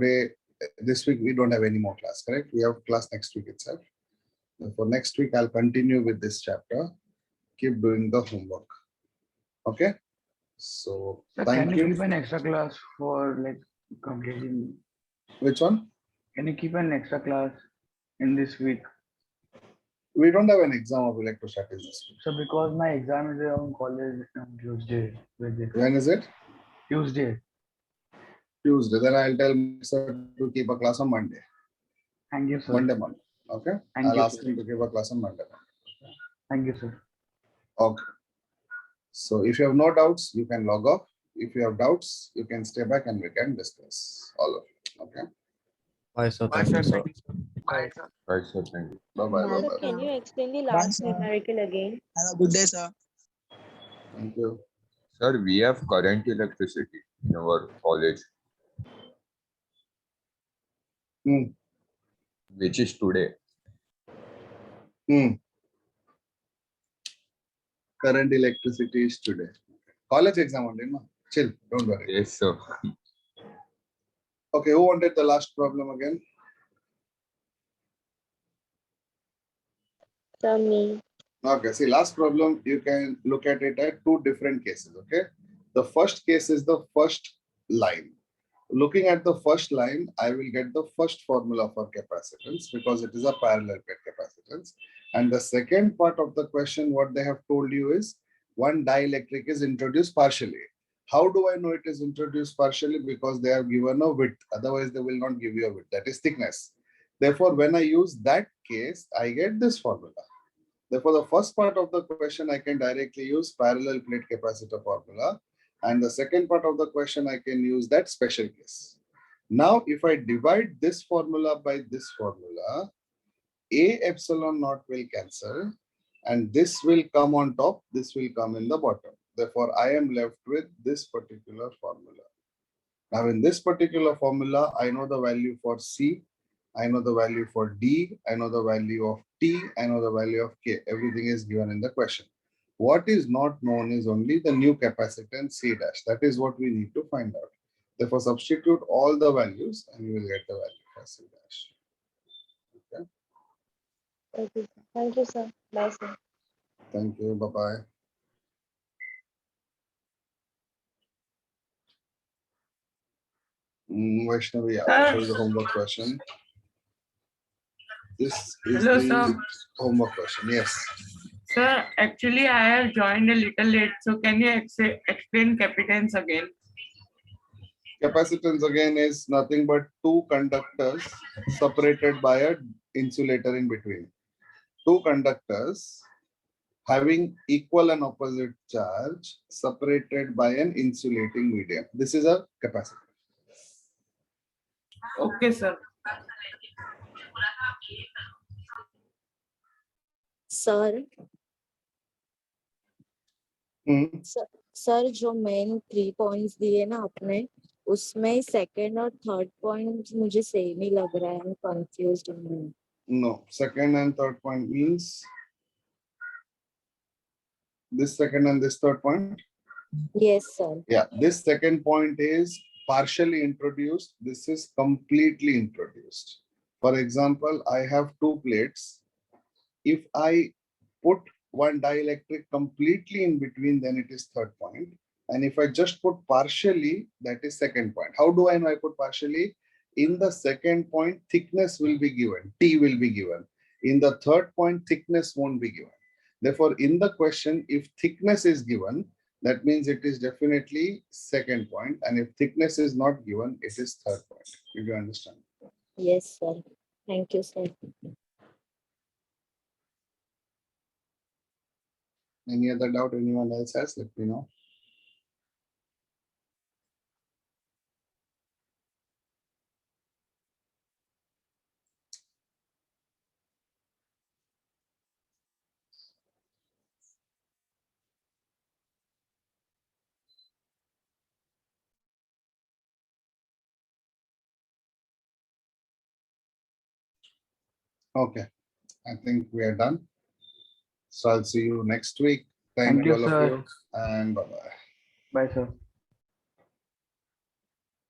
Speaker 1: this week we don't have any more class, correct? We have class next week itself. For next week, I'll continue with this chapter. Keep doing the homework. Okay. So
Speaker 6: Sir,
Speaker 1: thank
Speaker 6: can you
Speaker 1: you.
Speaker 6: keep an extra class for like completing?
Speaker 1: Which one?
Speaker 6: Can you keep an extra class in this week?
Speaker 1: We don't have an exam of electrostatics this week.
Speaker 6: So because my exam is on college on Tuesday.
Speaker 1: When is it?
Speaker 6: Tuesday.
Speaker 1: Tuesday. Then I'll tell sir to keep a class on Monday.
Speaker 6: Thank you, sir.
Speaker 1: Monday morning. Okay.
Speaker 6: Thank
Speaker 1: I'll
Speaker 6: you,
Speaker 1: ask
Speaker 6: sir.
Speaker 1: him to give a class on Monday morning.
Speaker 6: Thank you, sir.
Speaker 1: Okay. So if you have no doubts, you can log off. If you have doubts, you can stay back and we can discuss all of it. Okay.
Speaker 8: Bye, sir.
Speaker 4: Bye,
Speaker 8: Thank you,
Speaker 4: sir.
Speaker 8: sir.
Speaker 4: Thank you, sir. Bye.
Speaker 3: Right, sir, thank you.
Speaker 1: Bye bye. Bye
Speaker 9: Sir,
Speaker 1: bye.
Speaker 9: can you explain the
Speaker 2: Bye,
Speaker 9: last
Speaker 2: sir.
Speaker 9: numerical again?
Speaker 2: Have a good day, sir.
Speaker 1: Thank you.
Speaker 3: Sir, we have current electricity in our college,
Speaker 1: Hmm.
Speaker 3: which is today.
Speaker 1: Current electricity is today. College exam only, no? Chill. Don't worry.
Speaker 3: Yes, sir.
Speaker 1: Okay. Who wanted the last problem again?
Speaker 9: Sir, me.
Speaker 1: Okay, see, last problem, you can look at it at two different cases, okay? The first case is the first line. Looking at the first line, I will get the first formula for capacitance because it is a parallel plate capacitance. And the second part of the question, what they have told you is one dielectric is introduced partially. How do I know it is introduced partially? Because they have given a width, otherwise they will not give you a width, that is thickness. Therefore, when I use that case, I get this formula. Therefore, the first part of the question, I can directly use parallel plate capacitor formula. And the second part of the question, I can use that special case. Now, if I divide this formula by this formula, A epsilon naught will cancel, and this will come on top, this will come in the bottom. Therefore, I am left with this particular formula. Now, in this particular formula, I know the value for C, I know the value for D, I know the value of T, I know the value of K. Everything is given in the question. What is not known is only the new capacitance C dash. That is what we need to find out. Therefore, substitute all the values and you will get the value for C dash. Okay.
Speaker 9: Okay. Thank you, sir. Bye, sir.
Speaker 1: Thank you. Bye-bye. Vaishnavi, I'll show you the homework question. This is
Speaker 10: Hello,
Speaker 1: the
Speaker 10: sir.
Speaker 1: homework question. Yes.
Speaker 10: Sir, actually, I have joined a little late, so can you explain capitance again?
Speaker 1: Capacitance again is nothing but two conductors separated by a insulator in between. Two conductors having equal and opposite charge separated by an insulating medium. This is a capacitor.
Speaker 10: Okay, sir.
Speaker 9: Sir sir जो main 3 points दिए ना आपने उसमें second और third point मुझे same ही लग रहा है कंफ्यूज्ड हूँ
Speaker 1: No, second and third point means this second and this third point.
Speaker 9: Yes sir
Speaker 1: Yeah, this second point is partially introduced. This is completely introduced. For example, I have two plates. If I put one dielectric completely in between, then it is third point. And if I just put partially, that is second point. How do I know I put partially? In the second point, thickness will be given, T will be given. In the third point, thickness won't be given. Therefore, in the question, if thickness is given, that means it is definitely second point. And if thickness is not given, it is third point. Did you understand?
Speaker 9: Yes sir thank you sir
Speaker 1: Any other doubt anyone else has? Let me know. Okay, I think we are done. So I'll see you next week.
Speaker 6: Thank you,
Speaker 1: all of
Speaker 6: sir.
Speaker 1: you, and bye-bye.
Speaker 6: Bye, sir.